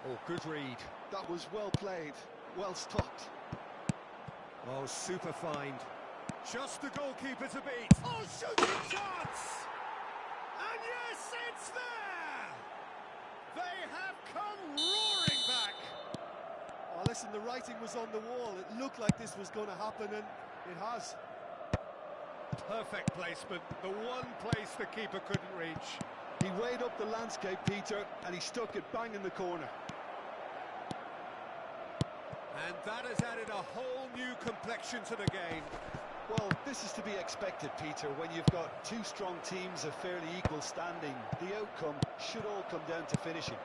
Oh, good read. That was well played, well stopped. Oh, super find. Just the goalkeeper to beat. Oh, shooting chance! And yes, it's there! They have come roaring back. Oh, listen, the writing was on the wall. It looked like this was going to happen, and it has. Perfect placement, the one place the keeper couldn't reach. He weighed up the landscape, Peter, and he stuck it bang in the corner. And that has added a whole new complexion to the game. Well, this is to be expected, Peter. When you've got two strong teams of fairly equal standing, the outcome should all come down to finishing.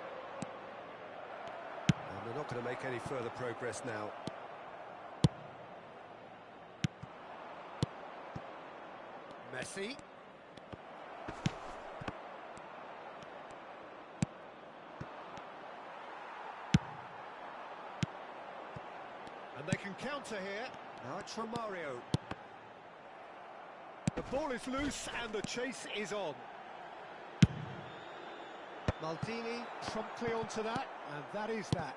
And they're not going to make any further progress now. Messi. And they can counter here. Now it's from Mario. The ball is loose and the chase is on. Maldini promptly onto that, and that is that.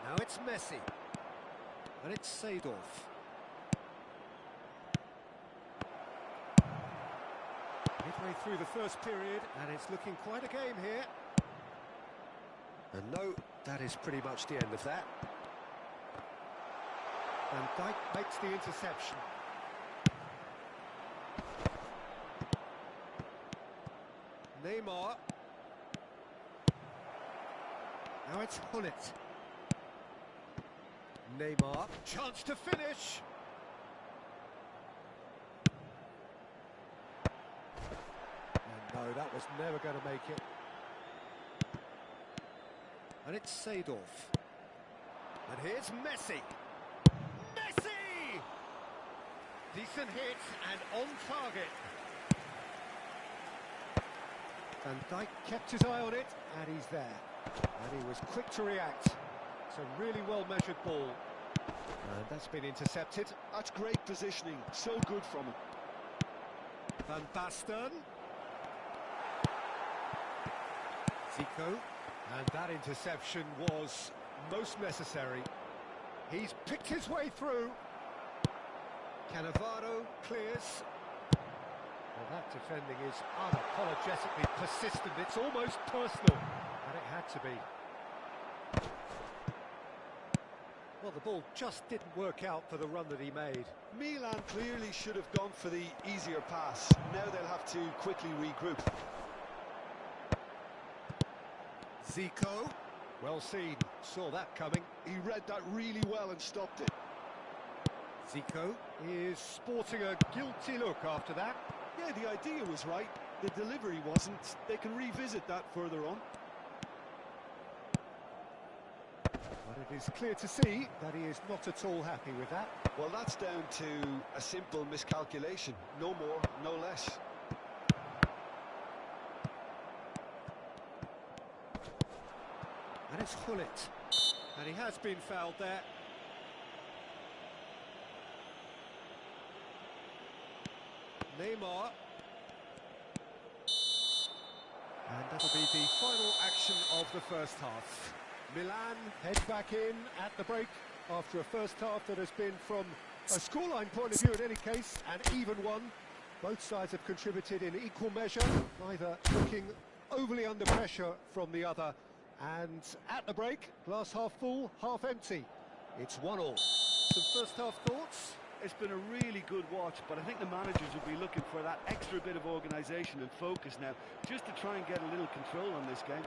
Now it's Messi. And it's Seedorf. Midway through the first period, and it's looking quite a game here. And no, that is pretty much the end of that. Van Dijk makes the interception. Neymar. Now it's Hullet. Neymar. Chance to finish. And no, that was never going to make it. And it's Seedorf. And here's Messi. Messi! Decent hit and on target. Van Dijk kept his eye on it, and he's there. And he was quick to react. It's a really well-measured ball. And that's been intercepted. That's great positioning, so good from him. Van Basten. Zico. And that interception was most necessary. He's picked his way through. Cannavaro clears. Well, that defending is unapologetically persistent. It's almost personal. And it had to be. Well, the ball just didn't work out for the run that he made. Milan clearly should have gone for the easier pass. Now they'll have to quickly regroup. Zico. Well seen. Saw that coming. He read that really well and stopped it. Zico. Is sporting a guilty look after that. Yeah, the idea was right. The delivery wasn't. They can revisit that further on. But it is clear to see that he is not at all happy with that. Well, that's down to a simple miscalculation. No more, no less. And it's Hullet. And he has been fouled there. Neymar. And that'll be the final action of the first half. Milan head back in at the break after a first half that has been, from a scoreline point of view in any case, an even one. Both sides have contributed in equal measure, neither looking overly under pressure from the other. And at the break, glass half full, half empty. It's 1-1. Some first half thoughts? It's been a really good watch, but I think the managers will be looking for that extra bit of organisation and focus now, just to try and get a little control on this game.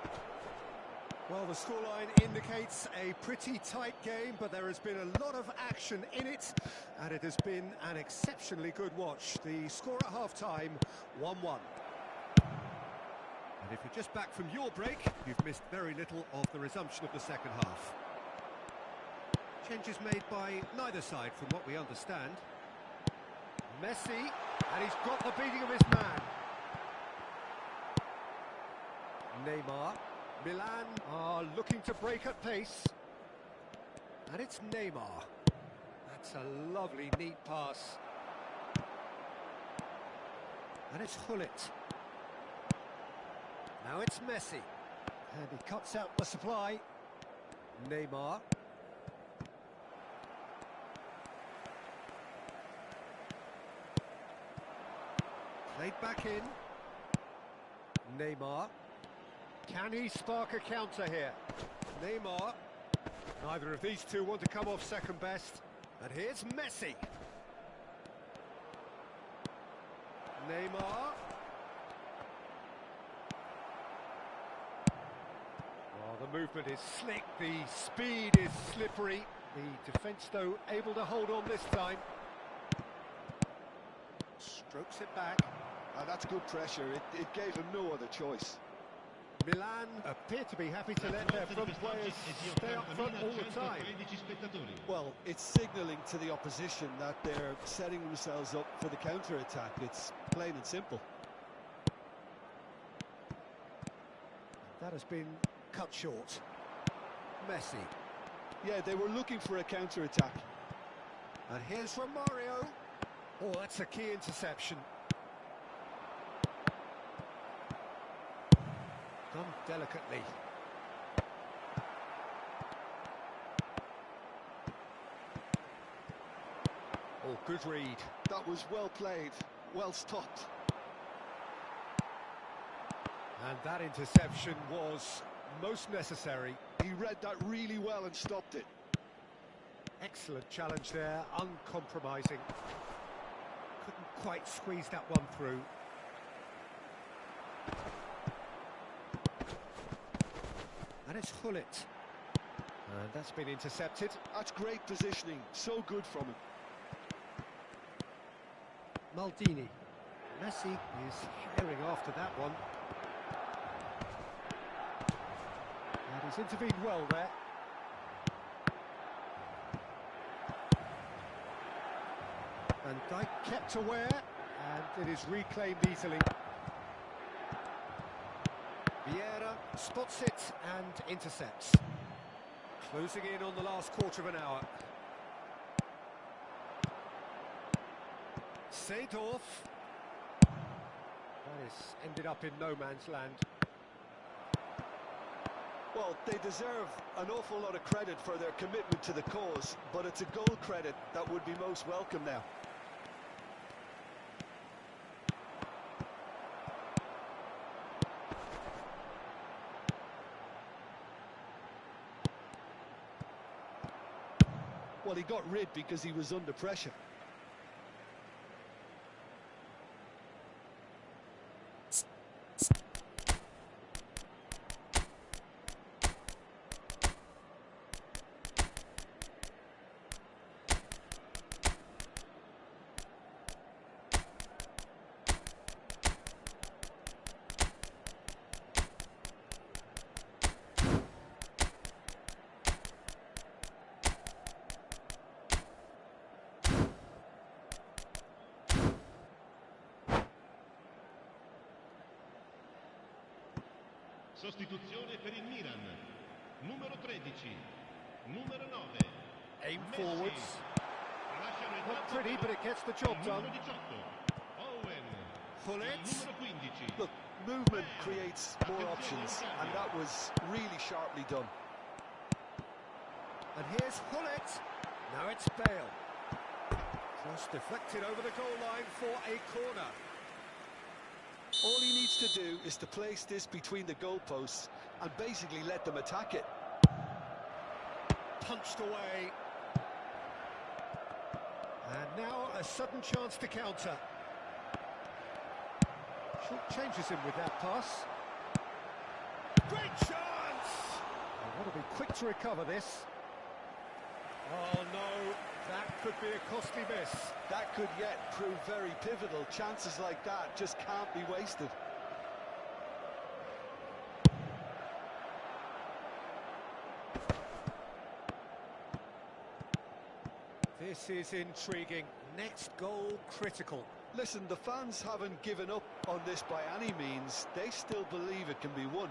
Well, the scoreline indicates a pretty tight game, but there has been a lot of action in it, and it has been an exceptionally good watch. The score at half-time, 1-1. And if you're just back from your break, you've missed very little of the resumption of the second half. Changes made by neither side, from what we understand. Messi, and he's got the beating of his man. Neymar. Milan are looking to break at pace. And it's Neymar. That's a lovely, neat pass. And it's Hullet. Now it's Messi. And he cuts out the supply. Neymar. Played back in. Neymar. Can he spark a counter here? Neymar. Neither of these two want to come off second best. And here's Messi. Neymar. Well, the movement is slick, the speed is slippery. The defence, though, able to hold on this time. Strokes it back. That's good pressure. It gave him no other choice. Milan appear to be happy to let their front players stay up front all the time. Well, it's signalling to the opposition that they're setting themselves up for the counter-attack. It's plain and simple. That has been cut short. Messi. Yeah, they were looking for a counter-attack. And here's Romario. Oh, that's a key interception. Done delicately. Oh, good read. That was well played, well stopped. And that interception was most necessary. He read that really well and stopped it. Excellent challenge there, uncompromising. Couldn't quite squeeze that one through. And it's Hullet. And that's been intercepted. That's great positioning, so good from him. Maldini. Messi is herring after that one. And he's intervened well there. And Dijk kept aware, and it is reclaimed easily. Vieira spots it and intercepts. Closing in on the last quarter of an hour. Seedorf. That is ended up in no man's land. Well, they deserve an awful lot of credit for their commitment to the cause, but it's a goal credit that would be most welcome now. Well, he got rid because he was under pressure. Sostituzione per il Milan. Numero 13. Numero 9. Aim forwards. Not pretty, but it gets the job done. Numero 18. Owen. Hullet. Numero 15. Look, movement creates more options, and that was really sharply done. And here's Hullet. Now it's Bale. Cross deflected over the goal line for a corner. All he needs to do is to place this between the goalposts and basically let them attack it. Punched away. And now a sudden chance to counter. Short changes him with that pass. Great chance! They want to be quick to recover this. Oh no, that could be a costly miss. That could yet prove very pivotal. Chances like that just can't be wasted. This is intriguing. Next goal critical. Listen, the fans haven't given up on this by any means. They still believe it can be won.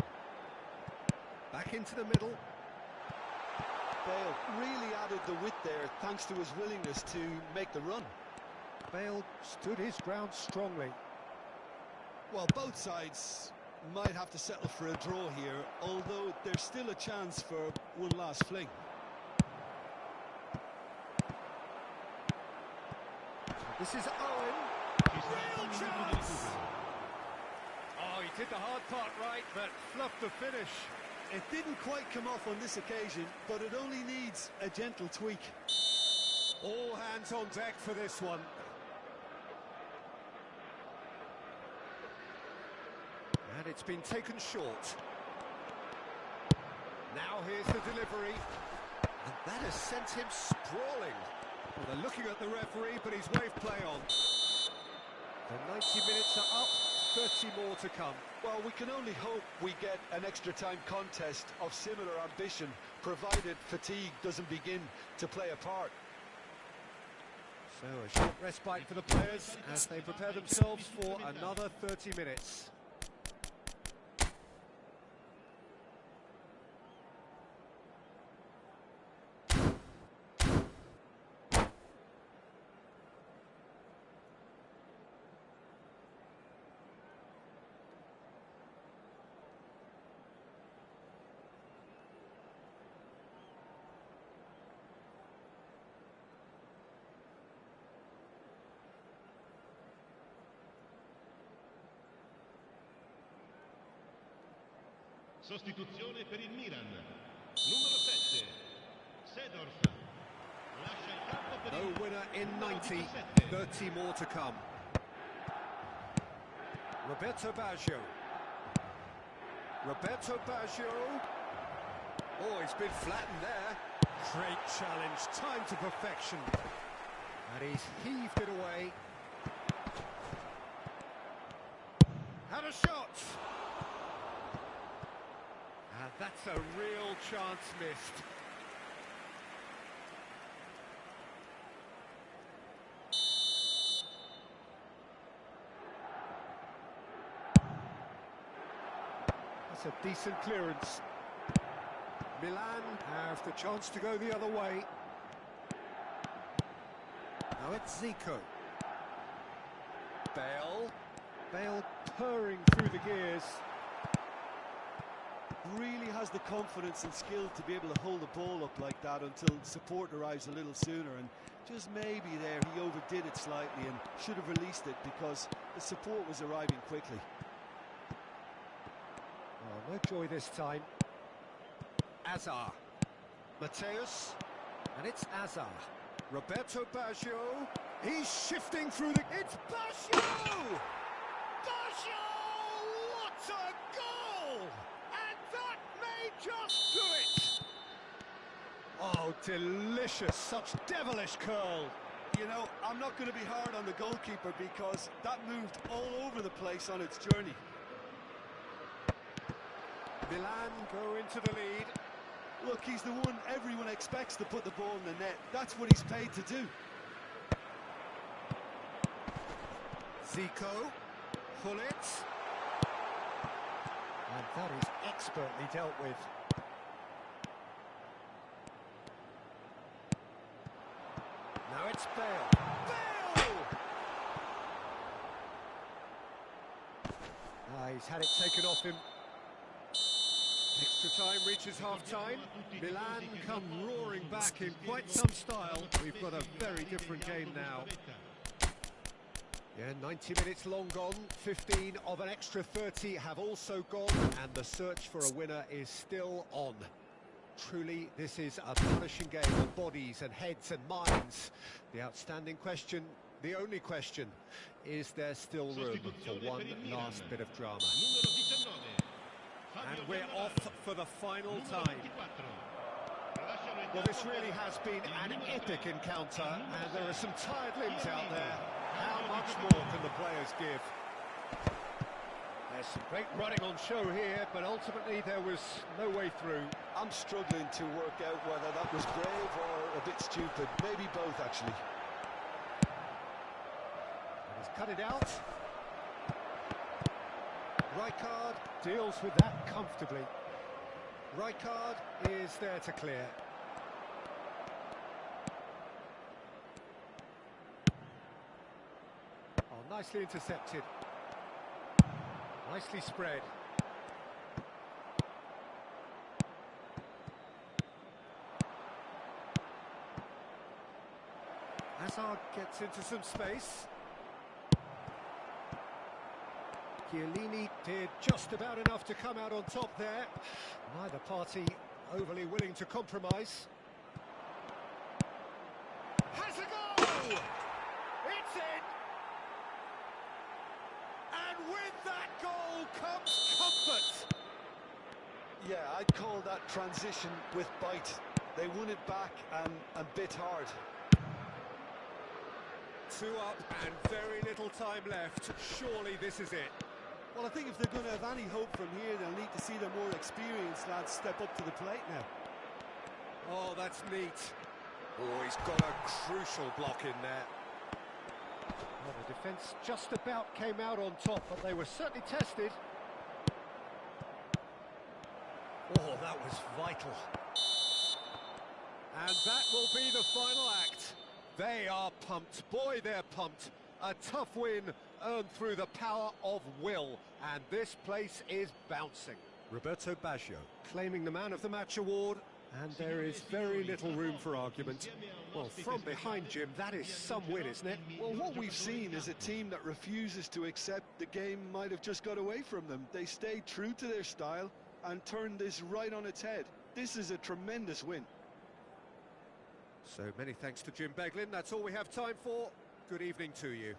Back into the middle. Bale really added the width there thanks to his willingness to make the run. Bale stood his ground strongly. Well, both sides might have to settle for a draw here, although there's still a chance for one last fling. This is Owen. Real chance! Oh, he did the hard part right, but fluffed the finish. It didn't quite come off on this occasion, but it only needs a gentle tweak. All hands on deck for this one. And it's been taken short. Now here's the delivery. And that has sent him sprawling. Well, they're looking at the referee, but he's waved play on. The 90 minutes are up, 30 more to come. Well, we can only hope we get an extra time contest of similar ambition, provided fatigue doesn't begin to play a part. So a short respite for the players as they prepare themselves for another 30 minutes. Sostituzione per il Milan. Numero 7, Seedorf. Lascia il campo per No il winner in numero 90, 17. 30 more to come. Roberto Baggio. Roberto Baggio. Oh, he's been flattened there. Great challenge, time to perfection. And he's heaved it away. Had a shot. And that's a real chance missed. That's a decent clearance. Milan have the chance to go the other way. Now it's Zico. Bale purring through the gears. Really has the confidence and skill to be able to hold the ball up like that until support arrives a little sooner, and just maybe there he overdid it slightly and should have released it because the support was arriving quickly. Oh, no joy this time. Azar. Mateus. And it's Azar. Roberto Baggio. He's shifting through the... It's Baggio! Baggio! What a goal! And that may just do it! Oh, delicious. Such devilish curl. You know, I'm not going to be hard on the goalkeeper because that moved all over the place on its journey. Milan go into the lead. Look, he's the one everyone expects to put the ball in the net. That's what he's paid to do. Zico. Hullet. And that is expertly dealt with. Now it's Bale. Bale! He's had it taken off him. Extra time reaches half-time. Milan come roaring back in quite some style. We've got a very different game now. Yeah, 90 minutes long gone. 15 of an extra 30 have also gone, and the search for a winner is still on. Truly, this is a punishing game of bodies and heads and minds. The outstanding question, the only question, is there still room for one last bit of drama? And we're off for the final time. Well, this really has been an epic encounter, and there are some tired limbs out there. How much more can the players give? There's some great running on show here, but ultimately there was no way through. I'm struggling to work out whether that was brave or a bit stupid. Maybe both, actually. And he's cut it out. Rijkaard deals with that comfortably. Rijkaard is there to clear. Oh, nicely intercepted. Nicely spread. Hazard gets into some space. Chiellini did just about enough to come out on top there. Neither party overly willing to compromise. Has a goal! It's in! And with that goal comes comfort! Yeah, I'd call that transition with bite. They won it back and bit hard. Two up and very little time left. Surely this is it. Well, I think if they're going to have any hope from here, they'll need to see the more experienced lads step up to the plate now. Oh, that's neat. Oh, he's got a crucial block in there. Well, the defence just about came out on top, but they were certainly tested. Oh, that was vital. And that will be the final act. They are pumped. Boy, they're pumped. A tough win earned through the power of will. And this place is bouncing. Roberto Baggio claiming the Man of the Match award, and there is very little room for argument. Well, from behind, Jim, that is some win, isn't it? Well, what we've seen is a team that refuses to accept the game might have just got away from them. They stayed true to their style and turned this right on its head. This is a tremendous win. So many thanks to Jim Beglin. That's all we have time for. Good evening to you.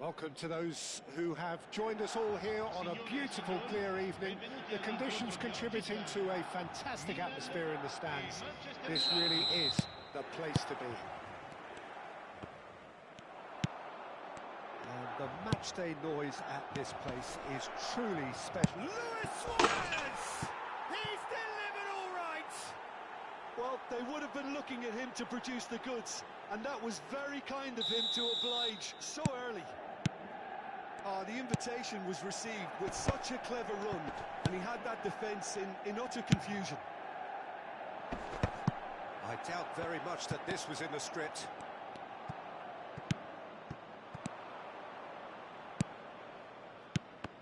Welcome to those who have joined us all here on a beautiful, clear evening. The conditions contributing to a fantastic atmosphere in the stands. This really is the place to be. And the matchday noise at this place is truly special. Luis Suarez! He's delivered all right! Well, they would have been looking at him to produce the goods, and that was very kind of him to oblige so early. The invitation was received with such a clever run, and he had that defence in utter confusion. I doubt very much that this was in the script.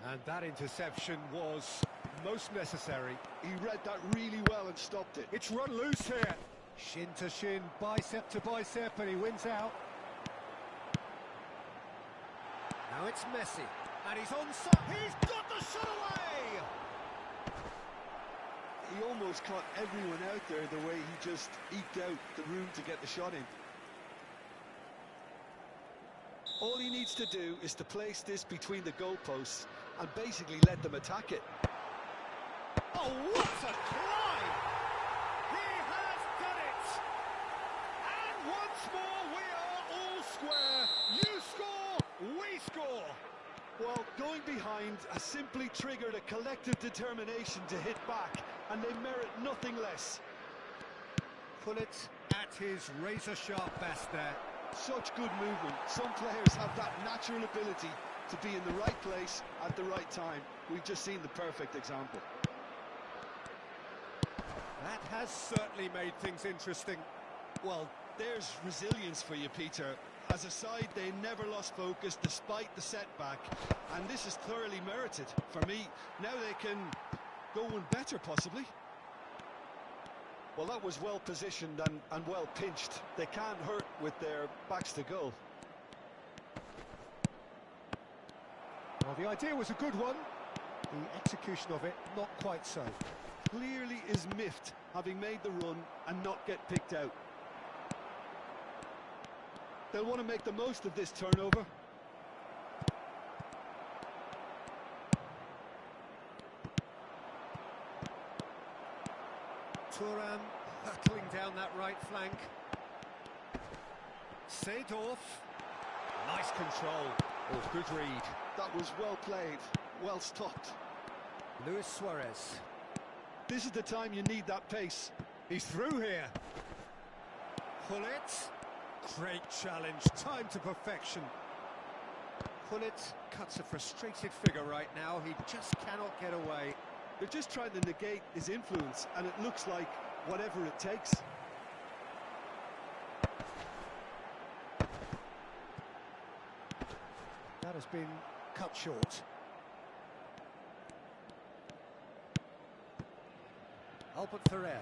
And that interception was most necessary. He read that really well and stopped it. It's run loose here. Shin to shin, bicep to bicep, and he wins out. Now it's Messi, and he's onside. He's got the shot away! He almost caught everyone out there the way he just eked out the room to get the shot in. All he needs to do is to place this between the goalposts and basically let them attack it. Oh, what a climb! He has done it! And once more we are all square. You score, we score. Well, going behind has simply triggered a collective determination to hit back, and they merit nothing less. Put it at his razor-sharp best there. Such good movement. Some players have that natural ability to be in the right place at the right time. We've just seen the perfect example. That has certainly made things interesting. Well, there's resilience for you, Peter. As a side, they never lost focus despite the setback, and this is thoroughly merited. For me, now they can go one better, possibly. Well, that was well positioned and well pinched. They can't hurt with their backs to goal. Well, the idea was a good one. The execution of it, not quite so. Clearly is miffed, having made the run and not get picked out. They'll want to make the most of this turnover. Thuram hurtling down that right flank. Seedorf. Nice control. Oh, good read. That was well played, well stopped. Luis Suarez. This is the time you need that pace. He's through here. Pullet. Great challenge, time to perfection. Pullet cuts a frustrated figure right now. He just cannot get away. They're just trying to negate his influence, and it looks like whatever it takes. That has been cut short. Albert Ferrer.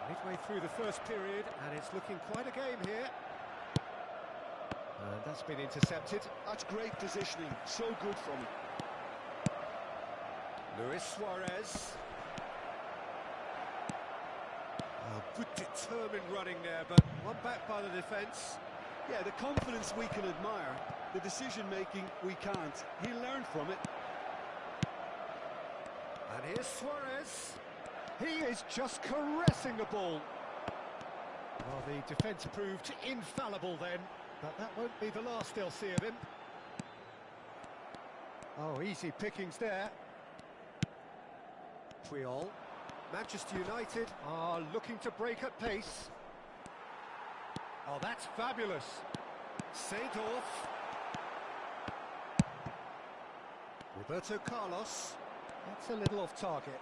Midway through the first period, and it's looking quite a game here. And that's been intercepted. That's great positioning, so good from him. Luis Suarez. Good determined running there, but one back by the defence. Yeah, the confidence we can admire, the decision-making we can't. He'll learn from it. And here's Suarez. He is just caressing the ball. Well, the defence proved infallible then, but that won't be the last they'll see of him. Oh, easy pickings there. Puyol. Manchester United are looking to break at pace. Oh, that's fabulous. Seedorf. Roberto Carlos. That's a little off target.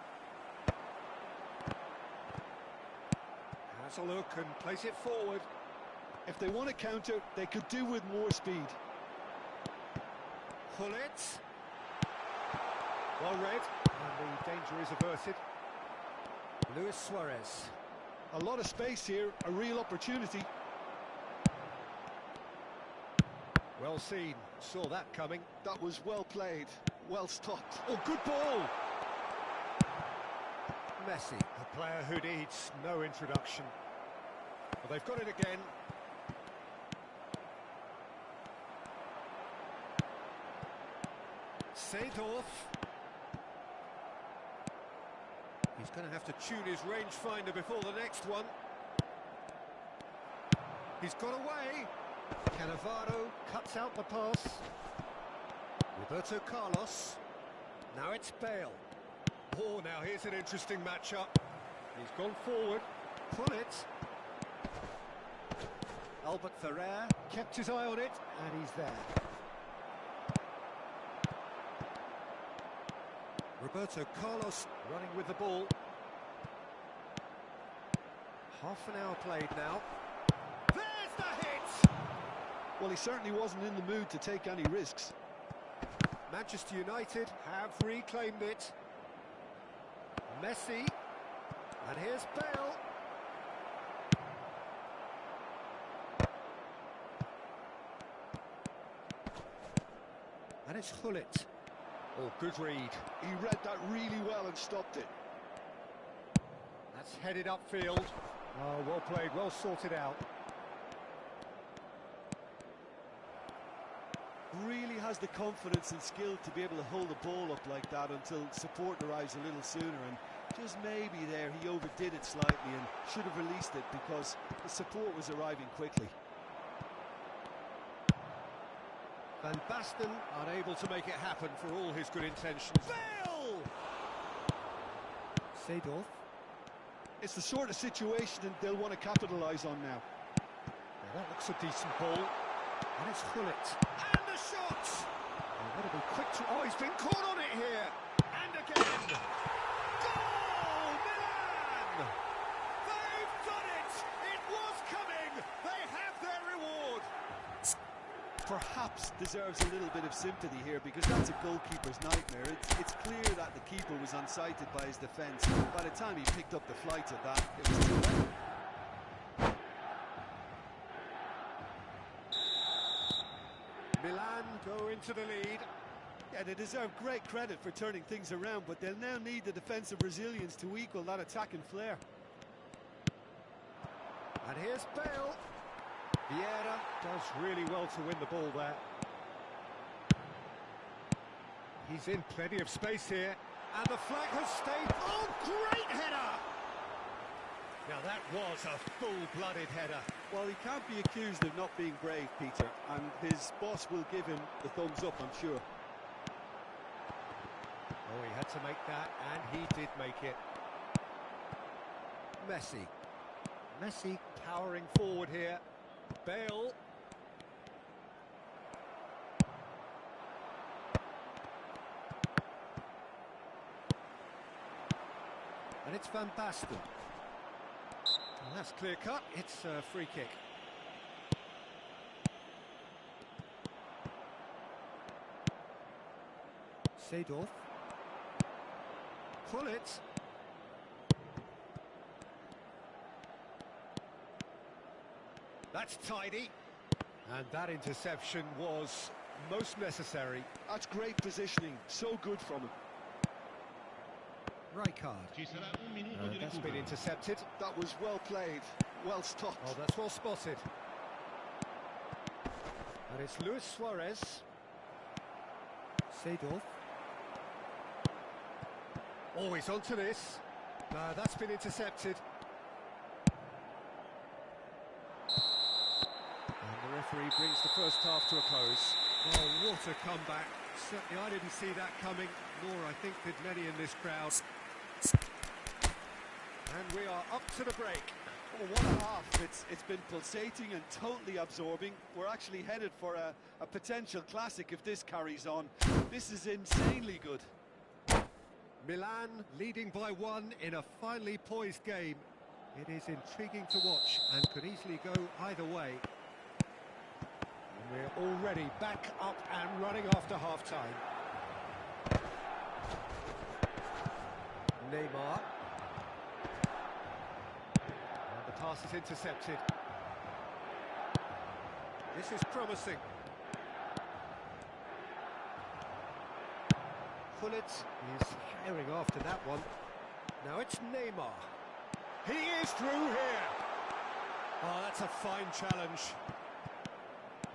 Has a look and plays it forward. If they want to counter, they could do with more speed. Pullet. Well read, and the danger is averted. Luis Suarez. A lot of space here, a real opportunity. Well seen, saw that coming. That was well played, well stopped. Oh, good ball! Messi, a player who needs no introduction. Well, they've got it again. Seedorf. He's going to have to tune his rangefinder before the next one. He's got away. Cannavaro cuts out the pass. Roberto Carlos. Now it's Bale. Oh, now here's an interesting matchup. He's gone forward. Pull it. Albert Ferrer kept his eye on it, and he's there. Roberto Carlos running with the ball. Half an hour played now. There's the hit! Well, he certainly wasn't in the mood to take any risks. Manchester United have reclaimed it. Messi. And here's Bale. And it's Hullet. Oh, good read. He read that really well and stopped it. That's headed upfield. Oh, well played, well sorted out. Really has the confidence and skill to be able to hold the ball up like that until support arrives a little sooner, and just maybe there he overdid it slightly and should have released it because the support was arriving quickly. Van Basten unable to make it happen for all his good intentions. Bale! Seedorf. It's the sort of situation that they'll want to capitalise on now. Now that looks a decent ball. And it's Hullet. And the shot! They've got to be quick to... Oh, he's been caught on it here! And again! Goal! Milan! They've done it! It was coming! They have their reward! Perhaps deserves a little bit of sympathy here because that's a goalkeeper's nightmare. It's clear that the keeper was unsighted by his defence. By the time he picked up the flight of that, it was too late. Milan go into the lead. Yeah, they deserve great credit for turning things around, but they'll now need the defensive resilience to equal that attacking flair. And here's Bale. Vieira does really well to win the ball there. He's in plenty of space here. And the flag has stayed. Oh, great header! Now that was a full-blooded header. Well, he can't be accused of not being brave, Peter, and his boss will give him the thumbs up, I'm sure. Oh, he had to make that, and he did make it. Messi. Messi powering forward here. Bale. And it's Van Basten. And that's clear cut. It's a free kick. Seedorf. Pull it. That's tidy. And that interception was most necessary. That's great positioning, so good from him. Rijkaard. Ci sarà un minuto di That's been recupero. intercepted. That was well played, well stopped. Oh, that's well spotted. And it's Luis Suarez. Seedorf. Oh, he's onto this. That's been intercepted. And the referee brings the first half to a close. Oh, what a comeback. Certainly I didn't see that coming, nor I think did many in this crowd. And we are up to the break. Oh, what a half. It's been pulsating and totally absorbing. We're actually headed for a potential classic if this carries on. This is insanely good. Milan leading by 1 in a finely poised game. It is intriguing to watch and could easily go either way. And we're already back up and running after half-time. Neymar. And the pass is intercepted. This is promising. Hullet is herring after that one. Now it's Neymar. He is through here. Oh, that's a fine challenge.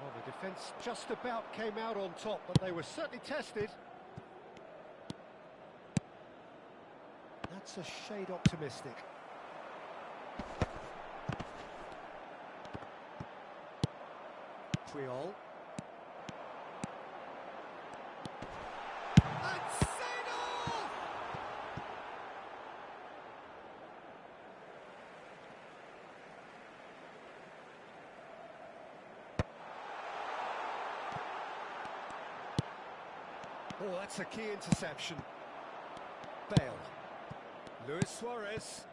Well, the defence just about came out on top, but they were certainly tested. That's a shade optimistic. Puyol. And Seedorf! Oh, that's a key interception. Bale. Luis Suarez.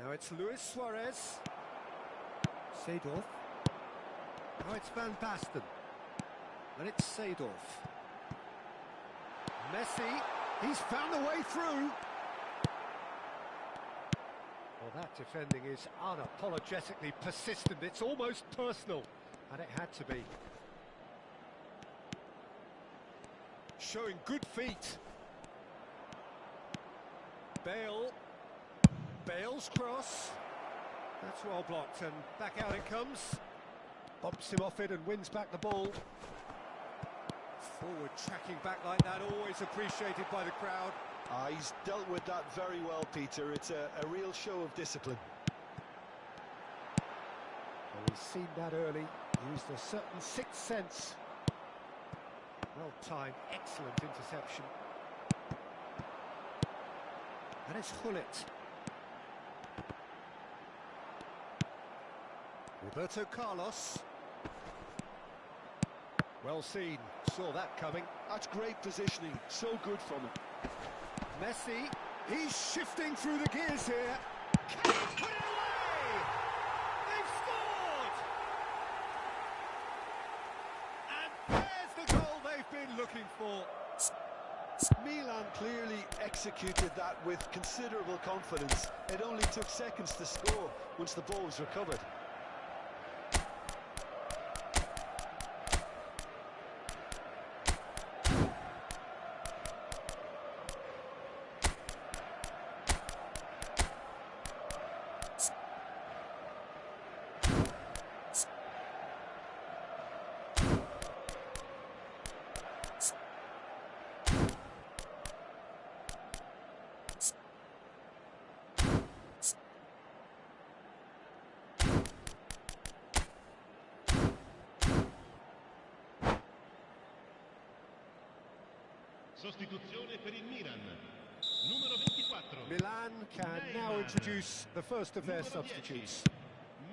Now it's Luis Suarez. Seedorf. Now it's Van Basten. And it's Seedorf. Messi. He's found the way through. Well, that defending is unapologetically persistent. It's almost personal. And it had to be. Showing good feet. Bale. Bale's cross. That's well blocked, and back out it comes. Bumps him off it and wins back the ball. Forward tracking back like that, always appreciated by the crowd. He's dealt with that very well, Peter. It's a real show of discipline. Well, we've seen that early. Used a certain sixth sense. Well timed, excellent interception. And it's Hullet. Roberto Carlos. Well seen, saw that coming. That's great positioning, so good from him. Messi, he's shifting through the gears here. Can he put it away? They've scored! And there's the goal they've been looking for. Milan clearly executed that with considerable confidence. It only took seconds to score once the ball was recovered. Sostituzione per il Milan. Numero 24. Milan can now introduce the first of their substitutes.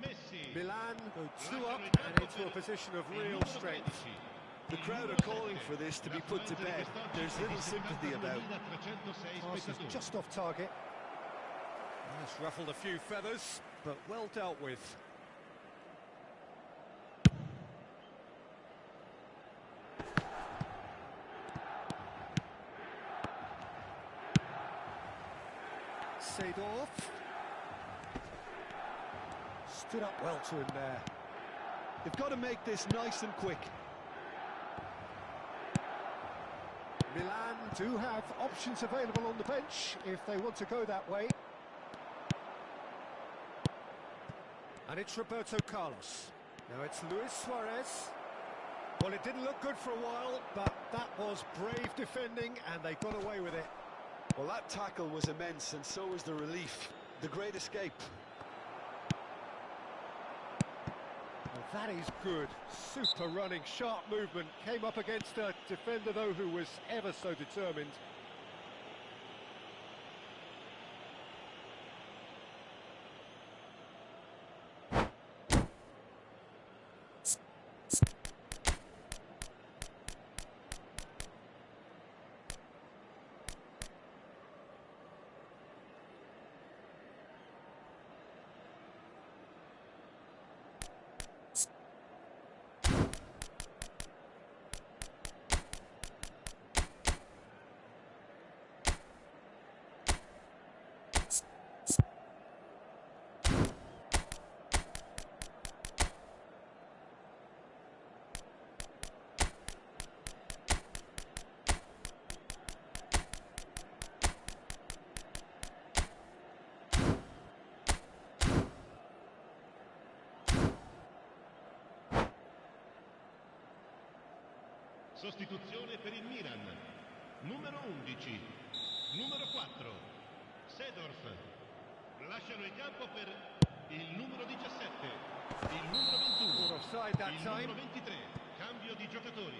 Messi. Milan go 2 up and into a position of real strength. The crowd are calling for this to be put to bed. There's little sympathy about. Pass is just off target. That's ruffled a few feathers, but well dealt with. Seedorf. Stood up well to him there. They've got to make this nice and quick. Milan do have options available on the bench if they want to go that way. And it's Roberto Carlos. Now it's Luis Suarez. Well, it didn't look good for a while, but that was brave defending and they got away with it. Well, that tackle was immense, and so was the relief. The great escape. Well, that is good. Super running, sharp movement. Came up against a defender, though, who was ever so determined. Sostituzione per il Milan. numero 11, numero 4, Seedorf. Lasciano il campo per il numero 17, il numero 21, Caught offside that il time. numero 23. Cambio di giocatori.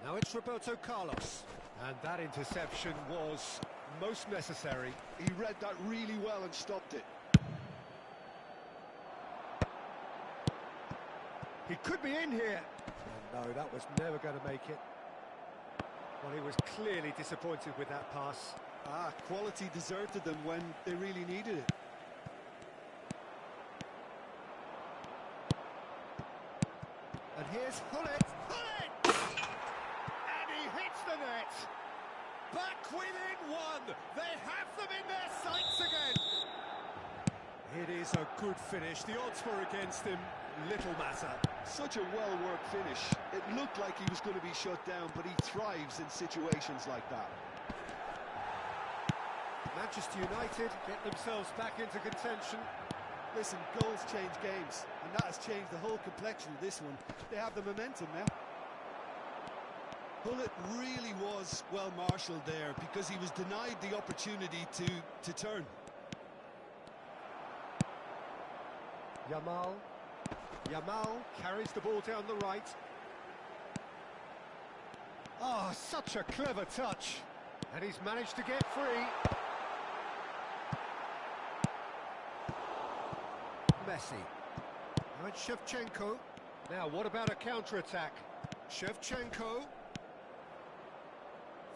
Now it's Roberto Carlos. And that interception was most necessary. He read that really well and stopped it. He could be in here. And no, that was never going to make it. Well, he was clearly disappointed with that pass. Quality deserted them when they really needed it. And here's Hullet. Hullet! And he hits the net. Back within one. They have them in their sights again. It is a good finish. The odds were against him. Little matter. Such a well-worked finish. It looked like he was going to be shut down, but he thrives in situations like that. Manchester United get themselves back into contention. Listen, goals change games, and that has changed the whole complexion of this one. They have the momentum now. Hullet really was well marshalled there because he was denied the opportunity to turn. Yamal carries the ball down the right. Oh, such a clever touch. And he's managed to get free. Messi. Now it's Shevchenko. Now, what about a counter-attack? Shevchenko.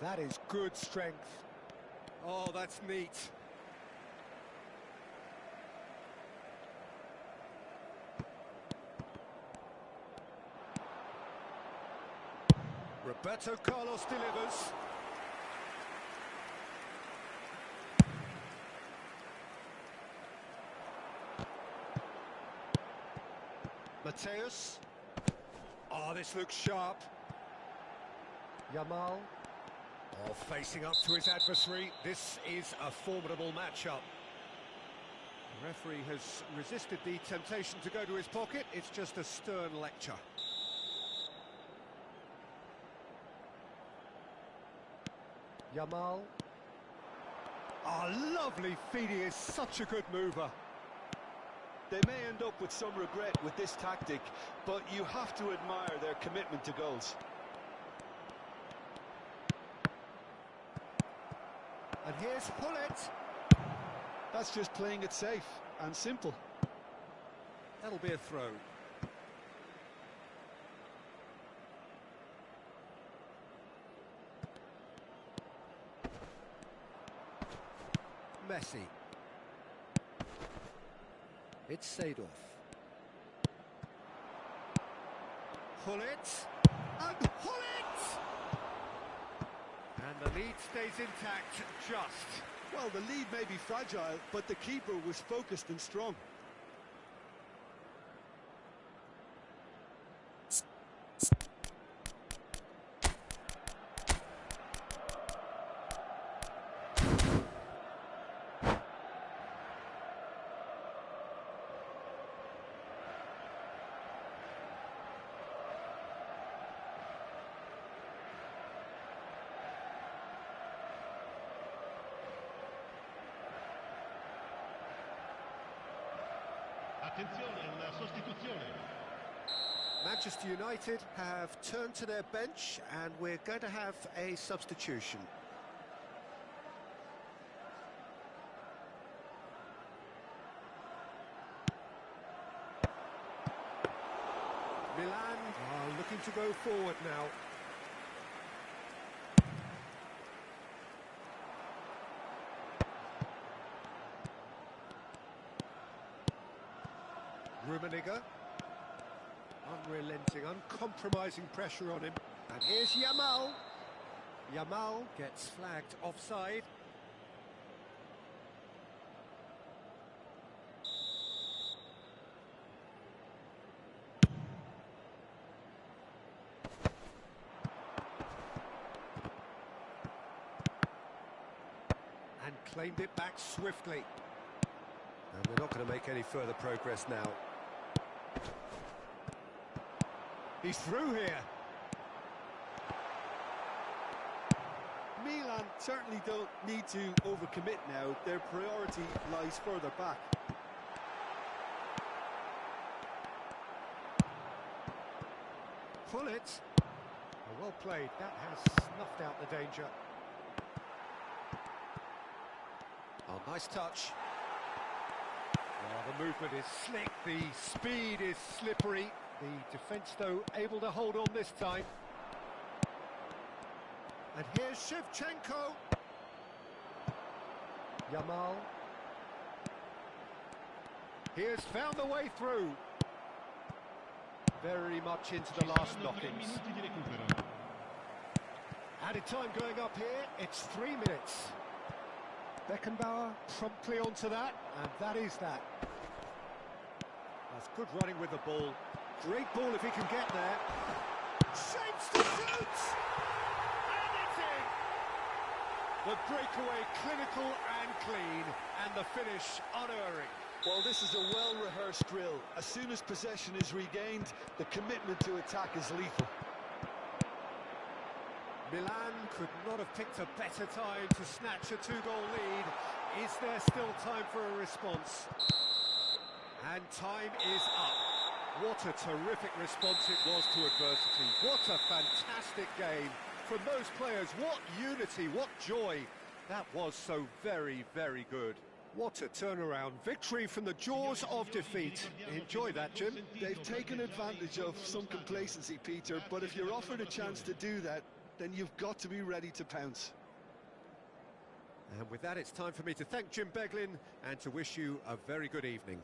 That is good strength. Oh, that's neat. Roberto Carlos delivers. Mateus. Oh, this looks sharp. Yamal. Oh, facing up to his adversary. This is a formidable matchup. The referee has resisted the temptation to go to his pocket. It's just a stern lecture. Yamal. Oh, lovely feed. He is such a good mover. They may end up with some regret with this tactic, but you have to admire their commitment to goals. And here's Hullet. That's just playing it safe and simple. That'll be a throw. Messi. It's Seedorf. Hullet. And Hullet! And the lead stays intact, just. Well, the lead may be fragile, but the keeper was focused and strong. Attenzione, una sostituzione. Manchester United have turned to their bench and we're going to have a substitution. Milan are looking to go forward now. Rummenigge. Unrelenting, uncompromising pressure on him. And here's Yamal. Yamal gets flagged offside. And claimed it back swiftly. And we're not going to make any further progress now. He's through here. Milan certainly don't need to overcommit now. Their priority lies further back. Pull it. Well played. That has snuffed out the danger. Oh, nice touch. Well, the movement is slick. The speed is slippery. The defence, though, able to hold on this time. And here's Shevchenko. Yamal. He has found the way through. Very much into the last knockings. Added time going up here, it's 3 minutes. Beckenbauer promptly onto that, and that is that. That's good running with the ball. Great ball if he can get there. Shapes to shoot! And it's in! The breakaway clinical and clean, and the finish unerring. Well, this is a well-rehearsed drill. As soon as possession is regained, the commitment to attack is lethal. Milan could not have picked a better time to snatch a two-goal lead. Is there still time for a response? And time is up. What a terrific response it was to adversity. What a fantastic game from those players. What unity, what joy. That was so very, very good. What a turnaround. Victory from the jaws of defeat. Enjoy that, Jim. They've taken advantage of some complacency, Peter, but if you're offered a chance to do that, then you've got to be ready to pounce. And with that, it's time for me to thank Jim Beglin and to wish you a very good evening.